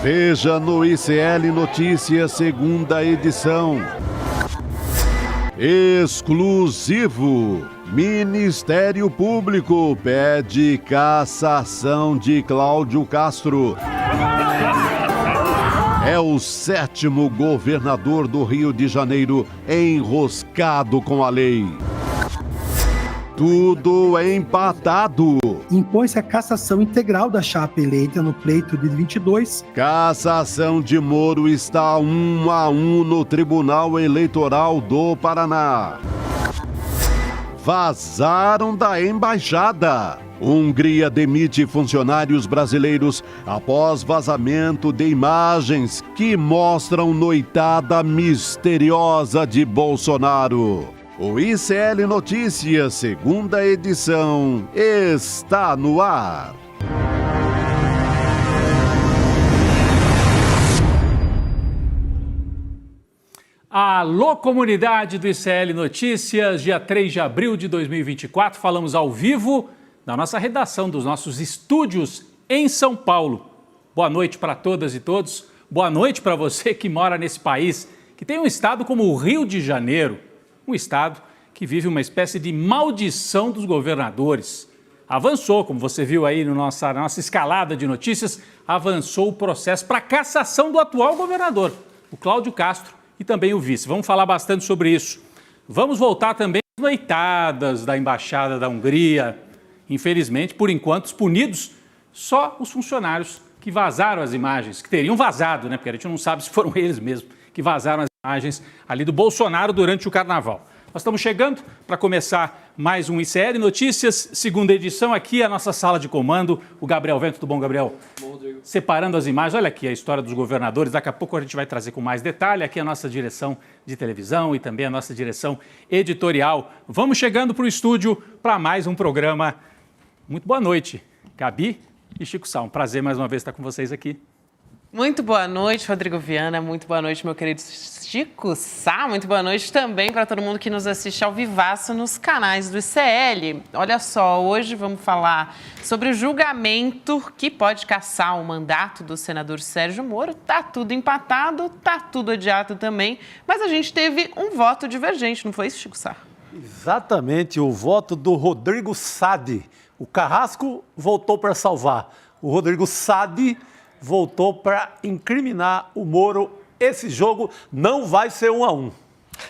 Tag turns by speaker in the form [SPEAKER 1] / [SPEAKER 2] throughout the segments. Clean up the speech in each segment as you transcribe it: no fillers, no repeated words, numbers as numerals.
[SPEAKER 1] Veja no ICL Notícias, segunda edição. Exclusivo. Ministério Público pede cassação de Cláudio Castro. É o 7º governador do Rio de Janeiro enroscado com a lei. Tudo empatado.
[SPEAKER 2] Impõe-se a cassação integral da chapa eleita no pleito de 22.
[SPEAKER 1] Cassação de Moro está 1-1 no Tribunal Eleitoral do Paraná. Vazaram da embaixada. Hungria demite funcionários brasileiros após vazamento de imagens que mostram noitada misteriosa de Bolsonaro. O ICL Notícias, segunda edição, está no ar.
[SPEAKER 3] Alô, comunidade do ICL Notícias, dia 3 de abril de 2024, falamos ao vivo da nossa redação, dos nossos estúdios em São Paulo. Boa noite para todas e todos, boa noite para você que mora nesse país, que tem um estado como o Rio de Janeiro, um estado que vive uma espécie de maldição dos governadores. Avançou, como você viu aí na nossa escalada de notícias, avançou o processo para a cassação do atual governador, o Cláudio Castro, e também o vice. Vamos falar bastante sobre isso. Vamos voltar também às noitadas da Embaixada da Hungria. Infelizmente, por enquanto, punidos só os funcionários que vazaram as imagens, que teriam vazado, né? Porque a gente não sabe se foram eles mesmos que vazaram as imagens ali do Bolsonaro durante o Carnaval. Nós estamos chegando para começar mais um ICL Notícias, segunda edição, aqui a nossa sala de comando, o Gabriel Vento. Tudo bom, Gabriel? Bom, Rodrigo. Separando as imagens, olha aqui a história dos governadores, daqui a pouco a gente vai trazer com mais detalhe, aqui a nossa direção de televisão e também a nossa direção editorial. Vamos chegando para o estúdio para mais um programa. Muito boa noite, Gabi e Chico Sá. Um prazer mais uma vez estar com vocês aqui.
[SPEAKER 4] Muito boa noite, Rodrigo Viana. Muito boa noite, meu querido Chico Sá. Muito boa noite também para todo mundo que nos assiste ao vivaço nos canais do ICL. Olha só, hoje vamos falar sobre o julgamento que pode cassar o mandato do senador Sérgio Moro. Tá tudo empatado, tá tudo adiado também, mas a gente teve um voto divergente, não foi isso, Chico Sá?
[SPEAKER 5] Exatamente, o voto do Rodrigo Sade. O Carrasco voltou para salvar. O Rodrigo Sade voltou para incriminar o Moro. Esse jogo não vai ser 1-1.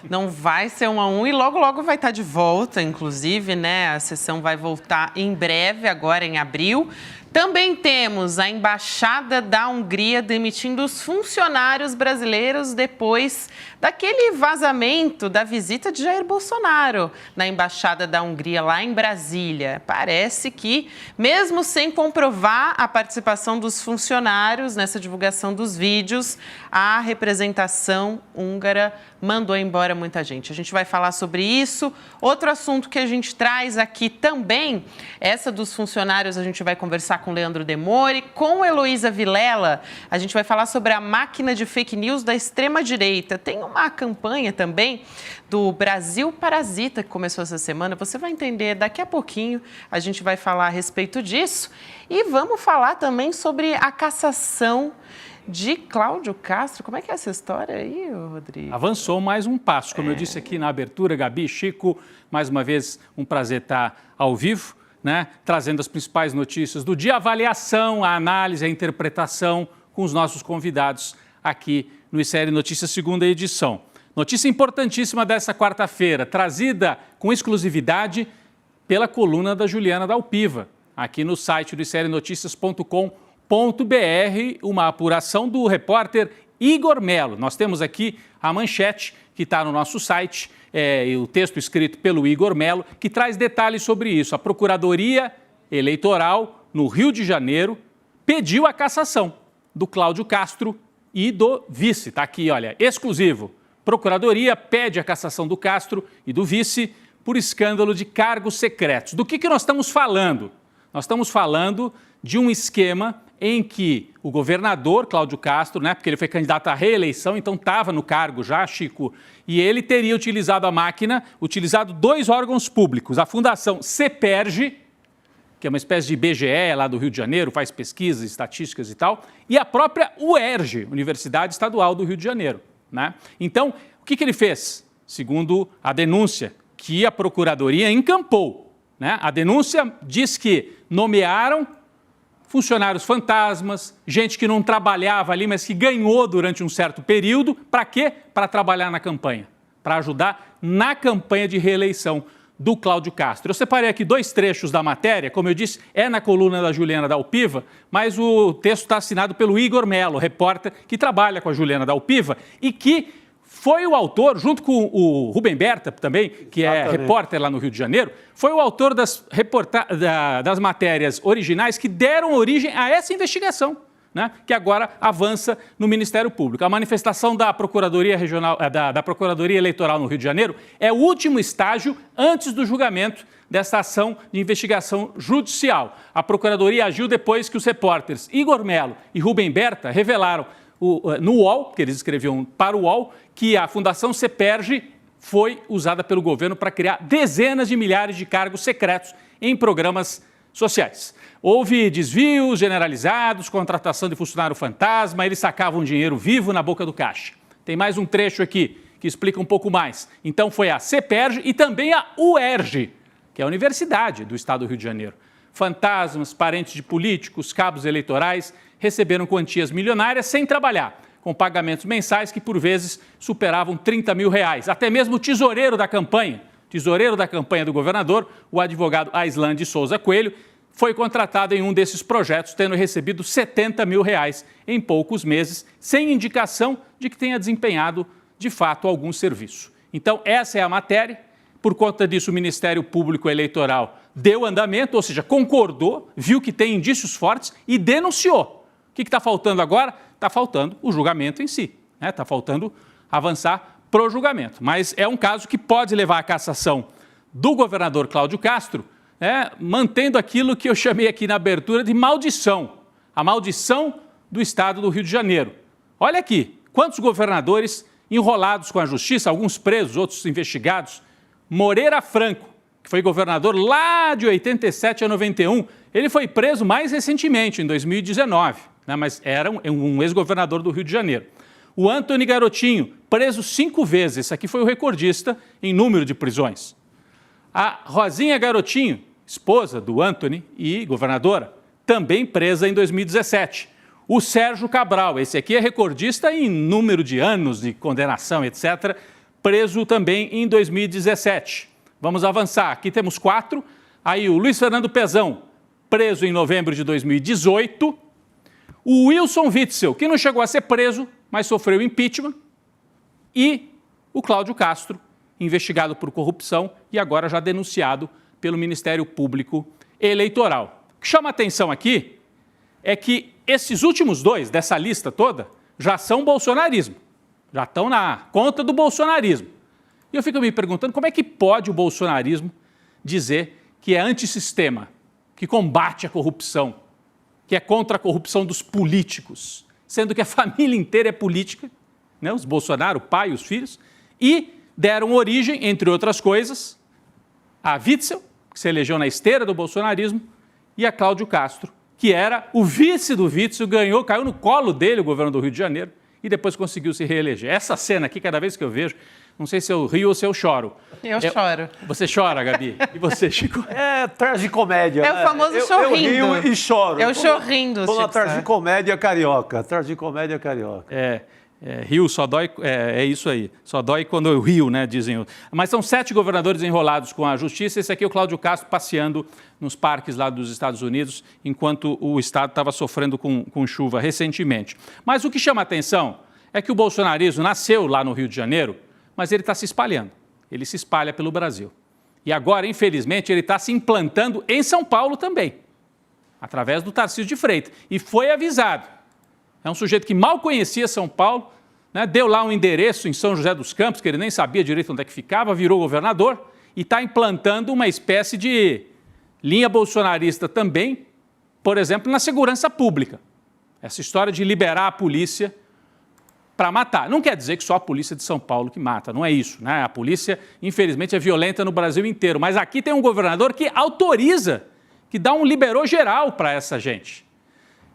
[SPEAKER 4] Não vai ser 1-1 e logo, logo vai estar de volta, inclusive, né? A sessão vai voltar em breve, agora em abril. Também temos a Embaixada da Hungria demitindo os funcionários brasileiros depois daquele vazamento da visita de Jair Bolsonaro na Embaixada da Hungria, lá em Brasília. Parece que, mesmo sem comprovar a participação dos funcionários nessa divulgação dos vídeos, a representação húngara mandou embora muita gente. A gente vai falar sobre isso. Outro assunto que a gente traz aqui também, essa dos funcionários, a gente vai conversar com Leandro Demore, com Heloísa Vilela. A gente vai falar sobre a máquina de fake news da extrema-direita. Tem uma campanha também do Brasil Parasita que começou essa semana. Você vai entender daqui a pouquinho. A gente vai falar a respeito disso. E vamos falar também sobre a cassação de Cláudio Castro. Como é que é essa história aí, Rodrigo?
[SPEAKER 3] Avançou mais um passo. Como eu disse aqui na abertura, Gabi, Chico, mais uma vez um prazer estar ao vivo, né? Trazendo as principais notícias do dia, a avaliação, a análise, a interpretação com os nossos convidados aqui no ICL Notícias, segunda edição. Notícia importantíssima dessa quarta-feira, trazida com exclusividade pela coluna da Juliana Dalpiva, aqui no site do iclnoticias.com.br, uma apuração do repórter Igor Melo. Nós temos aqui a manchete que está no nosso site, e o texto escrito pelo Igor Melo, que traz detalhes sobre isso. A Procuradoria Eleitoral, no Rio de Janeiro, pediu a cassação do Cláudio Castro e do vice. Está aqui, olha, exclusivo. Procuradoria pede a cassação do Castro e do vice por escândalo de cargos secretos. Do que nós estamos falando? Nós estamos falando de um esquema em que o governador Cláudio Castro, né, porque ele foi candidato à reeleição, então estava no cargo já, Chico, e ele teria utilizado a máquina, utilizado dois órgãos públicos, a Fundação CEPERJ, que é uma espécie de IBGE lá do Rio de Janeiro, faz pesquisas, estatísticas e tal, e a própria UERJ, Universidade Estadual do Rio de Janeiro, né? Então, o que ele fez? Segundo a denúncia que a Procuradoria encampou, né? A denúncia diz que nomearam funcionários fantasmas, gente que não trabalhava ali, mas que ganhou durante um certo período. Para quê? Para trabalhar na campanha, para ajudar na campanha de reeleição do Cláudio Castro. Eu separei aqui 2 trechos da matéria, como eu disse, é na coluna da Juliana Dalpiva, mas o texto está assinado pelo Igor Melo, repórter que trabalha com a Juliana Dalpiva e que foi o autor, junto com o Rubem Berta também, que é repórter lá no Rio de Janeiro, foi o autor das matérias originais que deram origem a essa investigação, né, que agora avança no Ministério Público. A manifestação da Procuradoria Regional, da Procuradoria Eleitoral no Rio de Janeiro é o último estágio antes do julgamento dessa ação de investigação judicial. A Procuradoria agiu depois que os repórteres Igor Melo e Rubem Berta revelaram no UOL, que eles escreviam para o UOL, que a Fundação CEPERJ foi usada pelo governo para criar dezenas de milhares de cargos secretos em programas sociais. Houve desvios generalizados, contratação de funcionário fantasma, eles sacavam dinheiro vivo na boca do caixa. Tem mais um trecho aqui que explica um pouco mais. Então foi a CEPERJ e também a UERJ, que é a Universidade do Estado do Rio de Janeiro. Fantasmas, parentes de políticos, cabos eleitorais receberam quantias milionárias sem trabalhar, com pagamentos mensais que por vezes superavam R$30 mil. Até mesmo o tesoureiro da campanha do governador, o advogado Aislan de Souza Coelho, foi contratado em um desses projetos, tendo recebido R$70 mil em poucos meses, sem indicação de que tenha desempenhado, de fato, algum serviço. Então, essa é a matéria. Por conta disso, o Ministério Público Eleitoral deu andamento, ou seja, concordou, viu que tem indícios fortes e denunciou. O que está faltando agora? Está faltando o julgamento em si, né? Está faltando avançar para o julgamento. Mas é um caso que pode levar à cassação do governador Cláudio Castro, mantendo aquilo que eu chamei aqui na abertura de maldição, a maldição do Estado do Rio de Janeiro. Olha aqui, quantos governadores enrolados com a justiça, alguns presos, outros investigados. Moreira Franco, que foi governador lá de 87 a 91, ele foi preso mais recentemente, em 2019, né, mas era um ex-governador do Rio de Janeiro. O Antony Garotinho, preso 5 vezes, esse aqui foi o recordista em número de prisões. A Rosinha Garotinho, esposa do Antony e governadora, também presa em 2017. O Sérgio Cabral, esse aqui é recordista em número de anos de condenação, etc., preso também em 2017. Vamos avançar, aqui temos 4. Aí o Luiz Fernando Pezão, preso em novembro de 2018. O Wilson Witzel, que não chegou a ser preso, mas sofreu impeachment. E o Cláudio Castro, investigado por corrupção e agora já denunciado pelo Ministério Público Eleitoral. O que chama a atenção aqui é que esses últimos 2 dessa lista toda já são bolsonarismo, já estão na conta do bolsonarismo. E eu fico me perguntando como é que pode o bolsonarismo dizer que é antissistema, que combate a corrupção, que é contra a corrupção dos políticos, sendo que a família inteira é política, né? Os Bolsonaro, o pai, os filhos, e deram origem, entre outras coisas, a Witzel, que se elegeu na esteira do bolsonarismo, e a Cláudio Castro, que era o vice do Witzel, caiu no colo dele o governo do Rio de Janeiro e depois conseguiu se reeleger. Essa cena aqui, cada vez que eu vejo, não sei se eu rio ou se eu choro.
[SPEAKER 4] Eu choro.
[SPEAKER 3] Você chora, Gabi? E você, Chico?
[SPEAKER 5] É tragicomédia.
[SPEAKER 4] É o famoso chorrindo.
[SPEAKER 5] Eu rio e choro.
[SPEAKER 4] Eu chorrindo,
[SPEAKER 5] Chico. Tô na
[SPEAKER 4] Chico.
[SPEAKER 5] tragicomédia carioca. Tragicomédia carioca.
[SPEAKER 3] Rio só dói, é isso aí, só dói quando eu rio, né, dizem. Mas são 7 governadores enrolados com a justiça, esse aqui é o Cláudio Castro passeando nos parques lá dos Estados Unidos, enquanto o Estado estava sofrendo com chuva recentemente. Mas o que chama a atenção é que o bolsonarismo nasceu lá no Rio de Janeiro, mas ele está se espalhando, ele se espalha pelo Brasil. E agora, infelizmente, ele está se implantando em São Paulo também, através do Tarcísio de Freitas, e foi avisado. É um sujeito que mal conhecia São Paulo, né, deu lá um endereço em São José dos Campos, que ele nem sabia direito onde é que ficava, virou governador e está implantando uma espécie de linha bolsonarista também, por exemplo, na segurança pública. Essa história de liberar a polícia para matar. Não quer dizer que só a polícia de São Paulo que mata, não é isso, né? A polícia, infelizmente, é violenta no Brasil inteiro, mas aqui tem um governador que autoriza que dá um liberou geral para essa gente.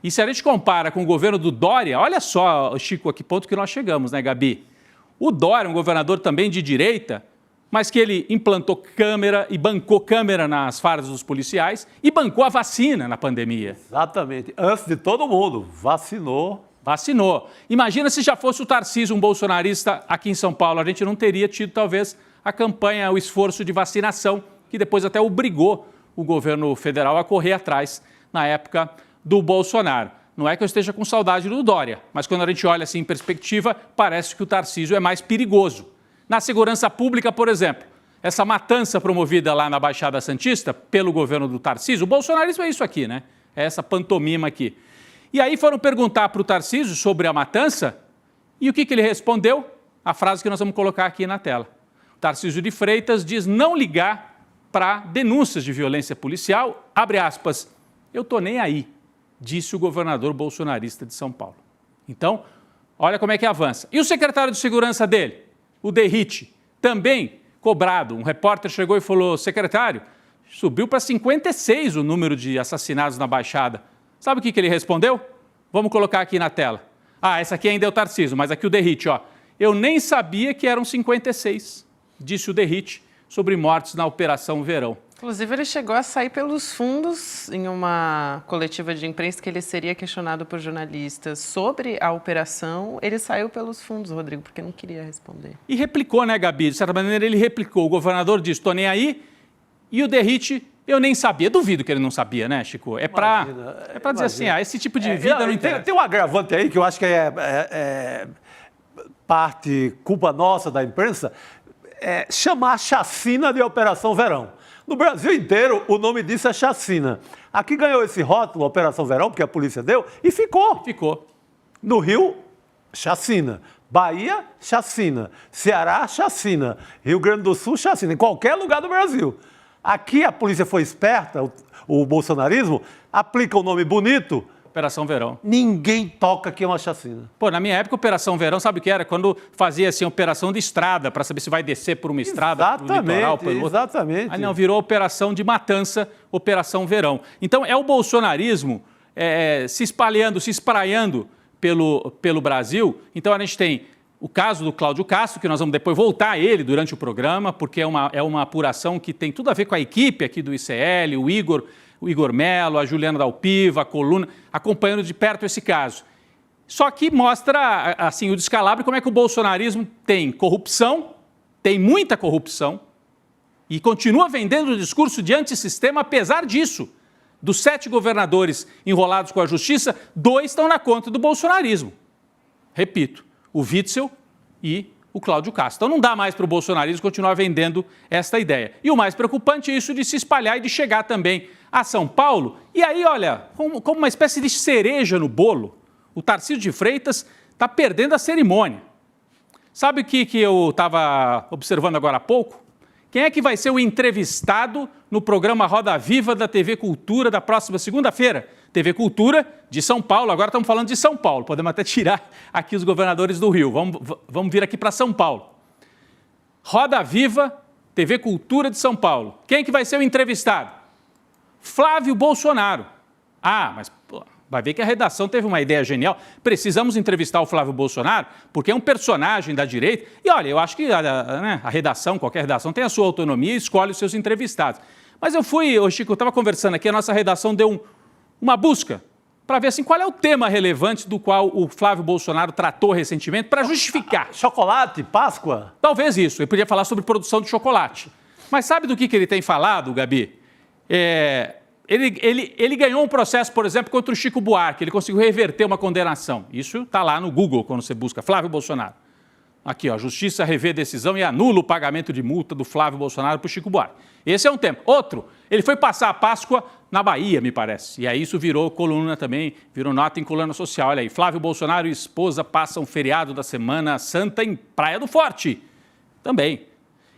[SPEAKER 3] E se a gente compara com o governo do Dória, olha só, Chico, a que ponto que nós chegamos, né, Gabi? O Dória, um governador também de direita, mas que ele implantou câmera e bancou câmera nas fardas dos policiais e bancou a vacina na pandemia.
[SPEAKER 5] Exatamente. Antes de todo mundo, vacinou.
[SPEAKER 3] Vacinou. Imagina se já fosse o Tarcísio, um bolsonarista aqui em São Paulo. A gente não teria tido, talvez, a campanha, o esforço de vacinação, que depois até obrigou o governo federal a correr atrás na época do Bolsonaro. Não é que eu esteja com saudade do Dória, mas quando a gente olha assim em perspectiva, parece que o Tarcísio é mais perigoso. Na segurança pública, por exemplo, essa matança promovida lá na Baixada Santista pelo governo do Tarcísio, o bolsonarismo é isso aqui, né? É essa pantomima aqui. E aí foram perguntar para o Tarcísio sobre a matança e o que ele respondeu? A frase que nós vamos colocar aqui na tela. O Tarcísio de Freitas diz não ligar para denúncias de violência policial, abre aspas, eu tô nem aí, disse o governador bolsonarista de São Paulo. Então, olha como é que avança. E o secretário de segurança dele, o Derrite, também cobrado. Um repórter chegou e falou, secretário, subiu para 56 o número de assassinados na Baixada. Sabe o que ele respondeu? Vamos colocar aqui na tela. Ah, essa aqui ainda é o Tarcísio, mas aqui o Derrite, ó. Eu nem sabia que eram 56, disse o Derrite, sobre mortes na Operação Verão.
[SPEAKER 4] Inclusive, ele chegou a sair pelos fundos em uma coletiva de imprensa que ele seria questionado por jornalistas sobre a operação. Ele saiu pelos fundos, Rodrigo, porque não queria responder.
[SPEAKER 3] E replicou, né, Gabi? De certa maneira, ele replicou. O governador disse, tô nem aí. E o Derrite, eu nem sabia. Duvido que ele não sabia, né, Chico? É para dizer assim, esse tipo de vida não interessa.
[SPEAKER 5] Tem um agravante aí que eu acho que é parte, culpa nossa da imprensa, chamar a chacina de Operação Verão. No Brasil inteiro, o nome disso é chacina. Aqui ganhou esse rótulo, Operação Verão, porque a polícia deu, e ficou.
[SPEAKER 3] Ficou.
[SPEAKER 5] No Rio, chacina. Bahia, chacina. Ceará, chacina. Rio Grande do Sul, chacina. Em qualquer lugar do Brasil. Aqui a polícia foi esperta, o bolsonarismo, aplica o nome bonito.
[SPEAKER 3] Operação Verão.
[SPEAKER 5] Ninguém toca que é uma chacina.
[SPEAKER 3] Pô, na minha época, Operação Verão, sabe o que era? Quando fazia assim, operação de estrada, para saber se vai descer por uma estrada, por um litoral, pelo outro.
[SPEAKER 5] Exatamente.
[SPEAKER 3] Aí não, virou operação de matança, Operação Verão. Então, é o bolsonarismo se espalhando, se espraiando pelo Brasil. Então, a gente tem o caso do Cláudio Castro, que nós vamos depois voltar a ele durante o programa, porque é uma apuração que tem tudo a ver com a equipe aqui do ICL, o Igor Melo, a Juliana Dalpiva, a Coluna, acompanhando de perto esse caso. Só que mostra, assim, o descalabro, como é que o bolsonarismo tem corrupção, tem muita corrupção, e continua vendendo o discurso de antissistema, apesar disso. Dos 7 governadores enrolados com a justiça, 2 estão na conta do bolsonarismo. Repito, o Witzel e o Cláudio Castro. Então não dá mais para o bolsonarismo continuar vendendo esta ideia. E o mais preocupante é isso de se espalhar e de chegar também a São Paulo. E aí, olha, como uma espécie de cereja no bolo, o Tarcísio de Freitas está perdendo a cerimônia. Sabe o que eu estava observando agora há pouco? Quem é que vai ser o entrevistado no programa Roda Viva da TV Cultura da próxima segunda-feira? TV Cultura de São Paulo, agora estamos falando de São Paulo, podemos até tirar aqui os governadores do Rio, vamos vir aqui para São Paulo. Roda Viva, TV Cultura de São Paulo. Quem é que vai ser o entrevistado? Flávio Bolsonaro. Ah, mas vai ver que a redação teve uma ideia genial. Precisamos entrevistar o Flávio Bolsonaro, porque é um personagem da direita. E olha, eu acho que a redação, qualquer redação, tem a sua autonomia e escolhe os seus entrevistados. Mas Chico, eu estava conversando aqui, a nossa redação deu uma busca para ver assim, qual é o tema relevante do qual o Flávio Bolsonaro tratou recentemente para justificar.
[SPEAKER 5] Chocolate, Páscoa?
[SPEAKER 3] Talvez isso, ele podia falar sobre produção de chocolate. Mas sabe do que ele tem falado, Gabi? Ele ganhou um processo, por exemplo, contra o Chico Buarque, ele conseguiu reverter uma condenação. Isso está lá no Google, quando você busca Flávio Bolsonaro. Aqui, ó, Justiça revê decisão e anula o pagamento de multa do Flávio Bolsonaro para o Chico Buarque. Esse é um tema. Outro, ele foi passar a Páscoa na Bahia, me parece. E aí isso virou coluna também, virou nota em coluna social. Olha aí, Flávio Bolsonaro e esposa passam feriado da Semana Santa em Praia do Forte. Também.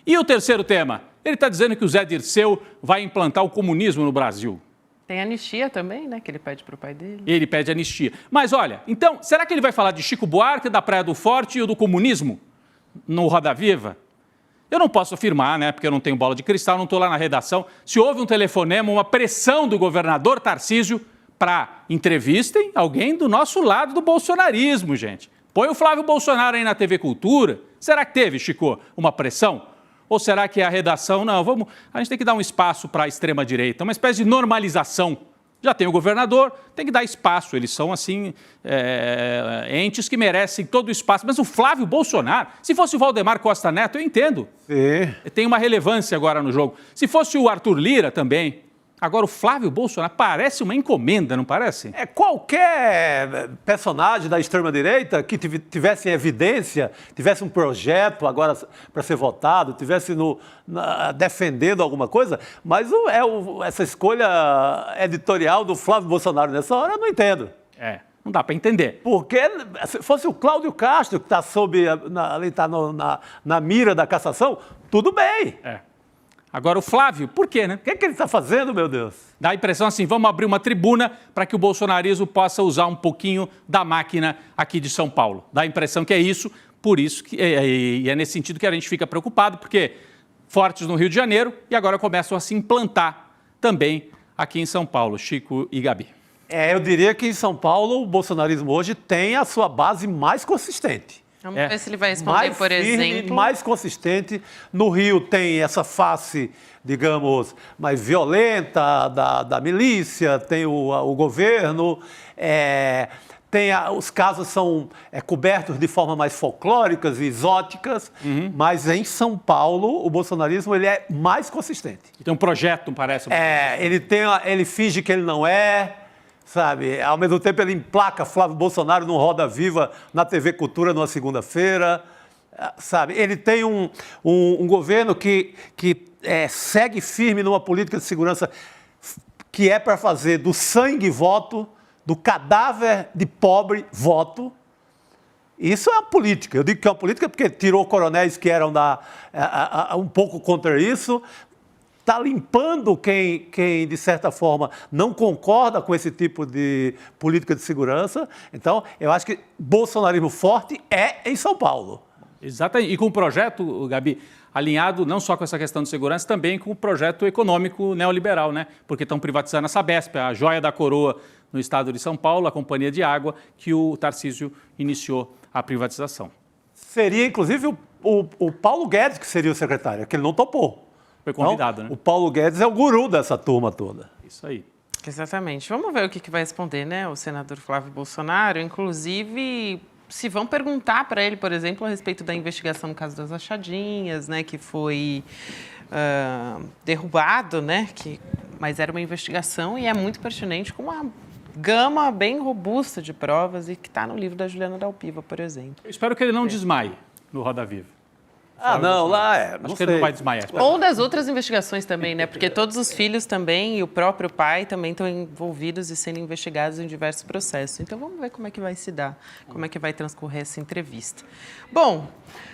[SPEAKER 3] E o terceiro tema? Ele está dizendo que o Zé Dirceu vai implantar o comunismo no Brasil.
[SPEAKER 4] Tem anistia também, né, que ele pede para o pai dele.
[SPEAKER 3] Ele pede anistia. Mas olha, então, será que ele vai falar de Chico Buarque, da Praia do Forte e do comunismo no Roda Viva? Eu não posso afirmar, né, porque eu não tenho bola de cristal, não estou lá na redação, se houve um telefonema, uma pressão do governador Tarcísio para entrevistem alguém do nosso lado do bolsonarismo, gente. Põe o Flávio Bolsonaro aí na TV Cultura. Será que teve, Chico, uma pressão? Ou será que a redação, não, a gente tem que dar um espaço para a extrema-direita, uma espécie de normalização. Já tem o governador, tem que dar espaço. Eles são, assim, entes que merecem todo o espaço. Mas o Flávio Bolsonaro, se fosse o Valdemar Costa Neto, eu entendo.
[SPEAKER 5] Sim.
[SPEAKER 3] Tem uma relevância agora no jogo. Se fosse o Arthur Lira também. Agora, o Flávio Bolsonaro parece uma encomenda, não parece?
[SPEAKER 5] Qualquer personagem da extrema-direita que tivesse em evidência, tivesse um projeto agora para ser votado, tivesse defendendo alguma coisa, mas essa escolha editorial do Flávio Bolsonaro nessa hora, eu não entendo.
[SPEAKER 3] Não dá para entender.
[SPEAKER 5] Porque se fosse o Cláudio Castro, que está na mira da cassação, tudo bem.
[SPEAKER 3] Agora, o Flávio, por quê, né?
[SPEAKER 5] O que ele está fazendo, meu Deus?
[SPEAKER 3] Dá a impressão assim, vamos abrir uma tribuna para que o bolsonarismo possa usar um pouquinho da máquina aqui de São Paulo. Dá a impressão que é isso, por isso, e é nesse sentido que a gente fica preocupado, porque fortes no Rio de Janeiro e agora começam a se implantar também aqui em São Paulo. Chico e Gabi.
[SPEAKER 5] Eu diria que em São Paulo o bolsonarismo hoje tem a sua base mais consistente.
[SPEAKER 4] Vamos ver se ele vai responder, por exemplo.
[SPEAKER 5] Mais consistente. No Rio tem essa face, digamos, mais violenta da milícia, tem o governo, os casos são cobertos de forma mais folclóricas e exóticas, mas em São Paulo o bolsonarismo ele é mais consistente.
[SPEAKER 3] E tem um projeto, parece.
[SPEAKER 5] Ele finge que ele não é. Sabe, ao mesmo tempo ele emplaca Flávio Bolsonaro num Roda Viva na TV Cultura numa segunda-feira, sabe? Ele tem um governo que segue firme numa política de segurança que é para fazer do sangue voto, do cadáver de pobre voto. Isso é uma política. Eu digo que é uma política porque tirou coronéis que eram um pouco contra isso. Está limpando quem, de certa forma, não concorda com esse tipo de política de segurança. Então, eu acho que bolsonarismo forte é em São Paulo.
[SPEAKER 3] Exatamente. E com o projeto, Gabi, alinhado não só com essa questão de segurança, também com o projeto econômico neoliberal, né? Porque estão privatizando a Sabesp, a joia da coroa no estado de São Paulo, a companhia de água, que o Tarcísio iniciou a privatização.
[SPEAKER 5] Seria, inclusive, o Paulo Guedes que seria o secretário, que ele não topou.
[SPEAKER 3] Foi convidado, né?
[SPEAKER 5] O Paulo Guedes é o guru dessa turma toda.
[SPEAKER 3] Isso aí.
[SPEAKER 4] Exatamente. Vamos ver o que vai responder, né, o senador Flávio Bolsonaro. Inclusive, se vão perguntar para ele, por exemplo, a respeito da investigação no caso das rachadinhas, né, que foi derrubado, né, mas era uma investigação e é muito pertinente, com uma gama bem robusta de provas e que está no livro da Juliana Dalpiva, por exemplo.
[SPEAKER 3] Eu espero que ele não desmaie no Roda Viva.
[SPEAKER 5] Não, lá
[SPEAKER 3] Acho que ele não vai desmaiar.
[SPEAKER 4] Ou das outras investigações também, né? Porque todos os filhos também e o próprio pai também estão envolvidos e sendo investigados em diversos processos. Então, vamos ver como é que vai se dar, como é que vai transcorrer essa entrevista. Bom,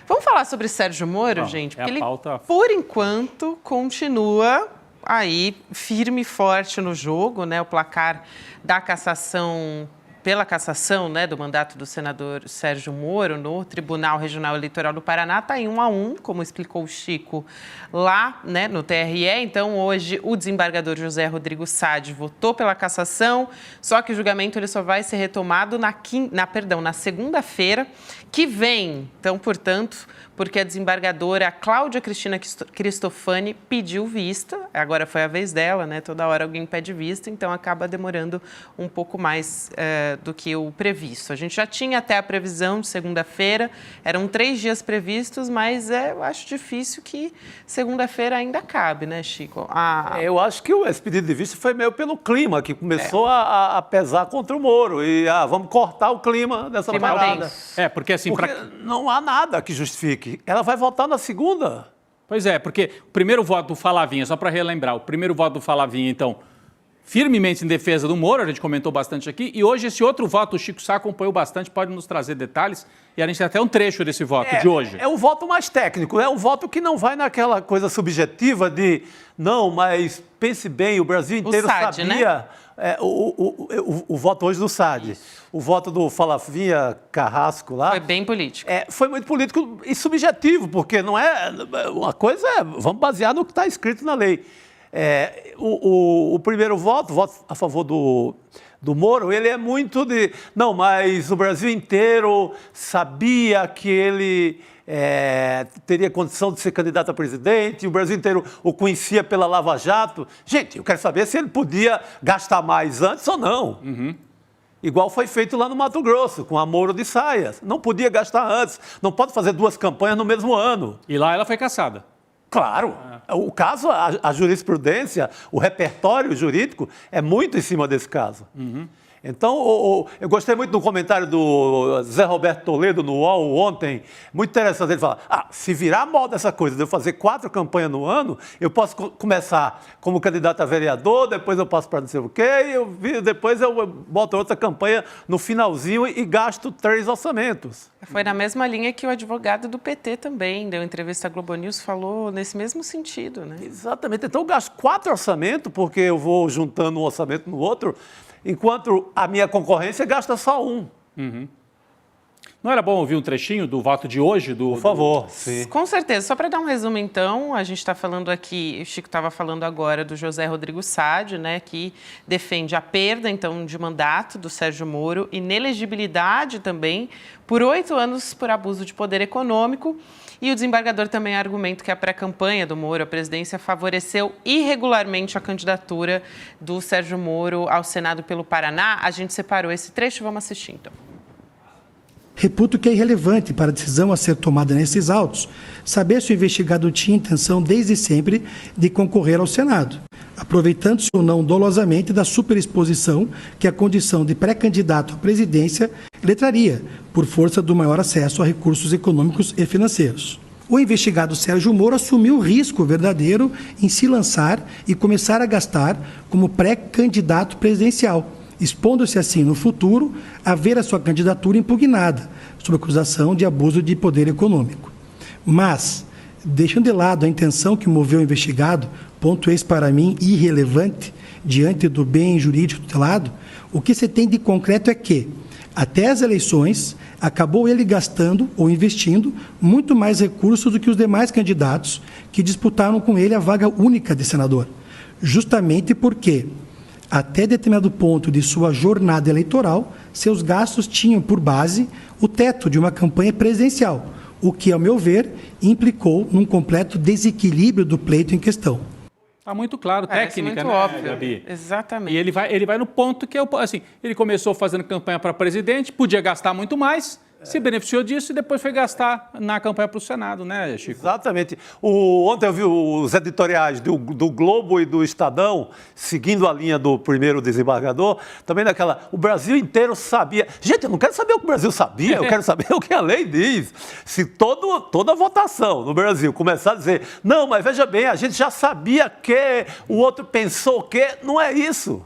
[SPEAKER 4] vamos falar sobre Sérgio Moro, gente? Porque ele, por enquanto, continua aí firme e forte no jogo, né? O placar da cassação... pela cassação, né, do mandato do senador Sérgio Moro no Tribunal Regional Eleitoral do Paraná, está em 1-1, como explicou o Chico, lá, né, no TRE. Então, hoje, o desembargador José Rodrigo Sade votou pela cassação, só que o julgamento ele só vai ser retomado na segunda-feira que vem. Então, portanto, porque a desembargadora Cláudia Cristina Cristofani pediu vista, agora foi a vez dela, né? Toda hora alguém pede vista, então acaba demorando um pouco mais do que o previsto. A gente já tinha até a previsão de segunda-feira, eram 3 dias previstos, mas eu acho difícil que segunda-feira ainda cabe, né, Chico?
[SPEAKER 5] Eu acho que esse pedido de vista foi meio pelo clima, que começou a pesar contra o Moro, e vamos cortar o clima dessa parada.
[SPEAKER 3] Porque assim...
[SPEAKER 5] não há nada que justifique. Ela vai votar na segunda.
[SPEAKER 3] Pois é, porque o primeiro voto do Falavinha, só para relembrar, o primeiro voto do Falavinha, então, firmemente em defesa do Moro, a gente comentou bastante aqui, e hoje esse outro voto, o Chico Sá acompanhou bastante, pode nos trazer detalhes, e a gente tem até um trecho desse voto de hoje.
[SPEAKER 5] É um voto mais técnico, é um voto que não vai naquela coisa subjetiva de, não, mas pense bem, o Brasil inteiro
[SPEAKER 4] SAD,
[SPEAKER 5] sabia...
[SPEAKER 4] né?
[SPEAKER 5] O voto hoje do SAD, o voto do Falavinha Carrasco lá...
[SPEAKER 4] Foi bem político.
[SPEAKER 5] Foi muito político e subjetivo, porque não é... Uma coisa é, vamos basear no que está escrito na lei. O primeiro voto a favor do Moro, ele é muito de... Não, mas o Brasil inteiro sabia que ele teria condição de ser candidato a presidente, o Brasil inteiro o conhecia pela Lava Jato. Gente, eu quero saber se ele podia gastar mais antes ou não. Igual foi feito lá no Mato Grosso, com a Moro de Saias. Não podia gastar antes, não pode fazer 2 campanhas no mesmo ano.
[SPEAKER 3] E lá ela foi cassada.
[SPEAKER 5] Claro, o caso, a jurisprudência, o repertório jurídico é muito em cima desse caso. Então, eu gostei muito do comentário do Zé Roberto Toledo no UOL ontem, muito interessante. Ele fala, se virar moda essa coisa de eu fazer 4 campanhas no ano, eu posso começar como candidato a vereador, depois eu passo para não sei o quê, depois eu boto outra campanha no finalzinho e gasto 3 orçamentos.
[SPEAKER 4] Foi na mesma linha que o advogado do PT também deu entrevista à Globo News, falou nesse mesmo sentido, né?
[SPEAKER 5] Exatamente. Então eu gasto 4 orçamentos, porque eu vou juntando um orçamento no outro, enquanto a minha concorrência gasta só 1.
[SPEAKER 3] Não era bom ouvir um trechinho do voto de hoje?
[SPEAKER 5] Por favor. Sim.
[SPEAKER 4] Com certeza. Só para dar um resumo, então, a gente está falando aqui, o Chico estava falando agora do José Rodrigo Sade, né, que defende a perda, então, de mandato do Sérgio Moro, inelegibilidade também por 8 anos por abuso de poder econômico. E o desembargador também argumenta que a pré-campanha do Moro, a presidência, favoreceu irregularmente a candidatura do Sérgio Moro ao Senado pelo Paraná. A gente separou esse trecho, vamos assistir, então.
[SPEAKER 2] Reputo que é irrelevante para a decisão a ser tomada nesses autos saber se o investigado tinha intenção desde sempre de concorrer ao Senado, aproveitando-se ou não dolosamente da superexposição que a condição de pré-candidato à presidência lhe traria, por força do maior acesso a recursos econômicos e financeiros. O investigado Sérgio Moro assumiu o risco verdadeiro em se lançar e começar a gastar como pré-candidato presidencial, expondo-se assim no futuro a ver a sua candidatura impugnada, sob acusação de abuso de poder econômico. Mas, deixando de lado a intenção que moveu o investigado, ponto esse para mim irrelevante, diante do bem jurídico tutelado, o que se tem de concreto é que, até as eleições, acabou ele gastando ou investindo muito mais recursos do que os demais candidatos que disputaram com ele a vaga única de senador, justamente porque, até determinado ponto de sua jornada eleitoral, seus gastos tinham por base o teto de uma campanha presidencial, o que, ao meu ver, implicou num completo desequilíbrio do pleito em questão.
[SPEAKER 3] Está muito claro, técnica,
[SPEAKER 4] muito
[SPEAKER 3] né,
[SPEAKER 4] óbvio.
[SPEAKER 3] Gabi?
[SPEAKER 4] Exatamente.
[SPEAKER 3] E ele vai no ponto que é assim, ele começou fazendo campanha para presidente, podia gastar muito mais, se beneficiou disso e depois foi gastar na campanha para o Senado, né, Chico?
[SPEAKER 5] Exatamente. Ontem eu vi os editoriais do Globo e do Estadão, seguindo a linha do primeiro desembargador, também naquela, o Brasil inteiro sabia. Gente, eu não quero saber o que o Brasil sabia, eu quero saber o que a lei diz. Se toda votação no Brasil começar a dizer, não, mas veja bem, a gente já sabia que o outro pensou que, não é isso.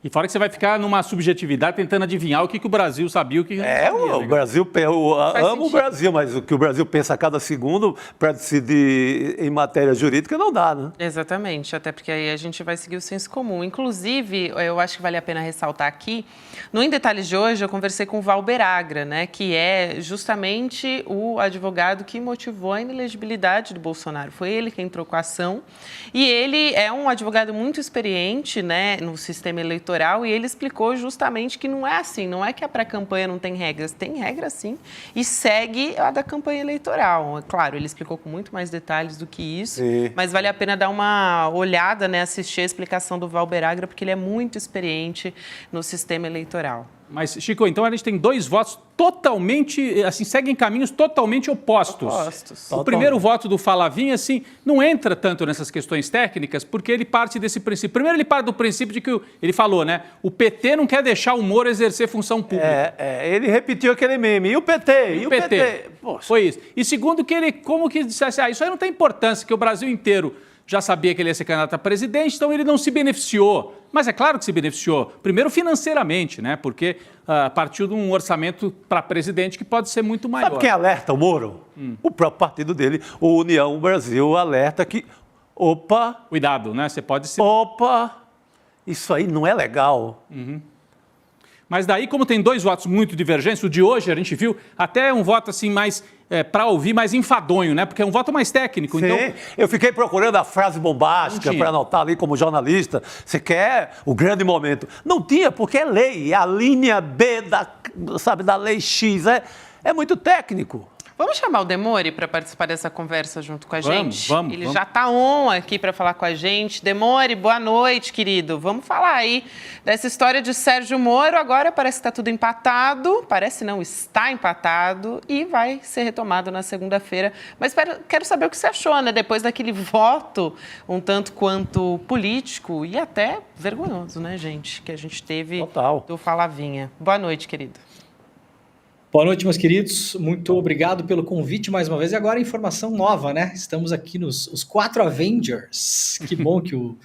[SPEAKER 3] E fora que você vai ficar numa subjetividade tentando adivinhar o que o Brasil sabia, o que não sabia.
[SPEAKER 5] O Brasil, eu amo o Brasil, mas o que o Brasil pensa a cada segundo para decidir em matéria jurídica não dá, né?
[SPEAKER 4] Exatamente, até porque aí a gente vai seguir o senso comum. Inclusive, eu acho que vale a pena ressaltar aqui, no Em Detalhes de hoje, eu conversei com o Valber Agra, né, que é justamente o advogado que motivou a inelegibilidade do Bolsonaro. Foi ele quem entrou com a ação e ele é um advogado muito experiente, né, no sistema eleitoral. E ele explicou justamente que não é assim, não é que a pré-campanha não tem regras, tem regras sim, e segue a da campanha eleitoral. Claro, ele explicou com muito mais detalhes do que isso, mas vale a pena dar uma olhada, né, assistir a explicação do Valber Agra, porque ele é muito experiente no sistema eleitoral.
[SPEAKER 3] Mas, Chico, então a gente tem 2 votos totalmente, assim, seguem caminhos totalmente opostos. O primeiro voto do Falavinha, assim, não entra tanto nessas questões técnicas, porque ele parte desse princípio. Primeiro, ele parte do princípio de que, ele falou, né, o PT não quer deixar o Moro exercer função pública.
[SPEAKER 5] Ele repetiu aquele meme, e o PT?
[SPEAKER 3] E o PT? Poxa. Foi isso. E segundo, que ele, como que dissesse, isso aí não tem importância, que o Brasil inteiro já sabia que ele ia ser candidato a presidente, então ele não se beneficiou Mas é claro que se beneficiou, primeiro financeiramente, né? Porque partiu de um orçamento para presidente que pode ser muito maior.
[SPEAKER 5] Sabe quem alerta o Moro? O próprio partido dele, o União Brasil, alerta que, opa...
[SPEAKER 3] Cuidado, né? Você pode ser...
[SPEAKER 5] Opa, isso aí não é legal.
[SPEAKER 3] Mas daí, como tem 2 votos muito divergentes, o de hoje a gente viu até um voto assim mais, para ouvir, mais enfadonho, né? Porque é um voto mais técnico.
[SPEAKER 5] Sim,
[SPEAKER 3] Então,
[SPEAKER 5] eu fiquei procurando a frase bombástica para anotar ali como jornalista. Você quer o grande momento. Não tinha, porque é lei, é a linha B da lei X. É muito técnico.
[SPEAKER 4] Vamos chamar o Demori para participar dessa conversa junto com a gente?
[SPEAKER 3] Vamos.
[SPEAKER 4] Ele já está on aqui para falar com a gente. Demori, boa noite, querido. Vamos falar aí dessa história de Sérgio Moro. Agora parece que está tudo empatado. Parece não, está empatado e vai ser retomado na segunda-feira. Mas quero saber o que você achou, né? Depois daquele voto um tanto quanto político e até vergonhoso, né, gente? Que a gente teve
[SPEAKER 5] Total.
[SPEAKER 4] do Falavinha. Boa noite, querido.
[SPEAKER 6] Boa noite, meus queridos. Muito obrigado pelo convite mais uma vez. E agora informação nova, né? Estamos aqui os 4 Avengers. Que bom que o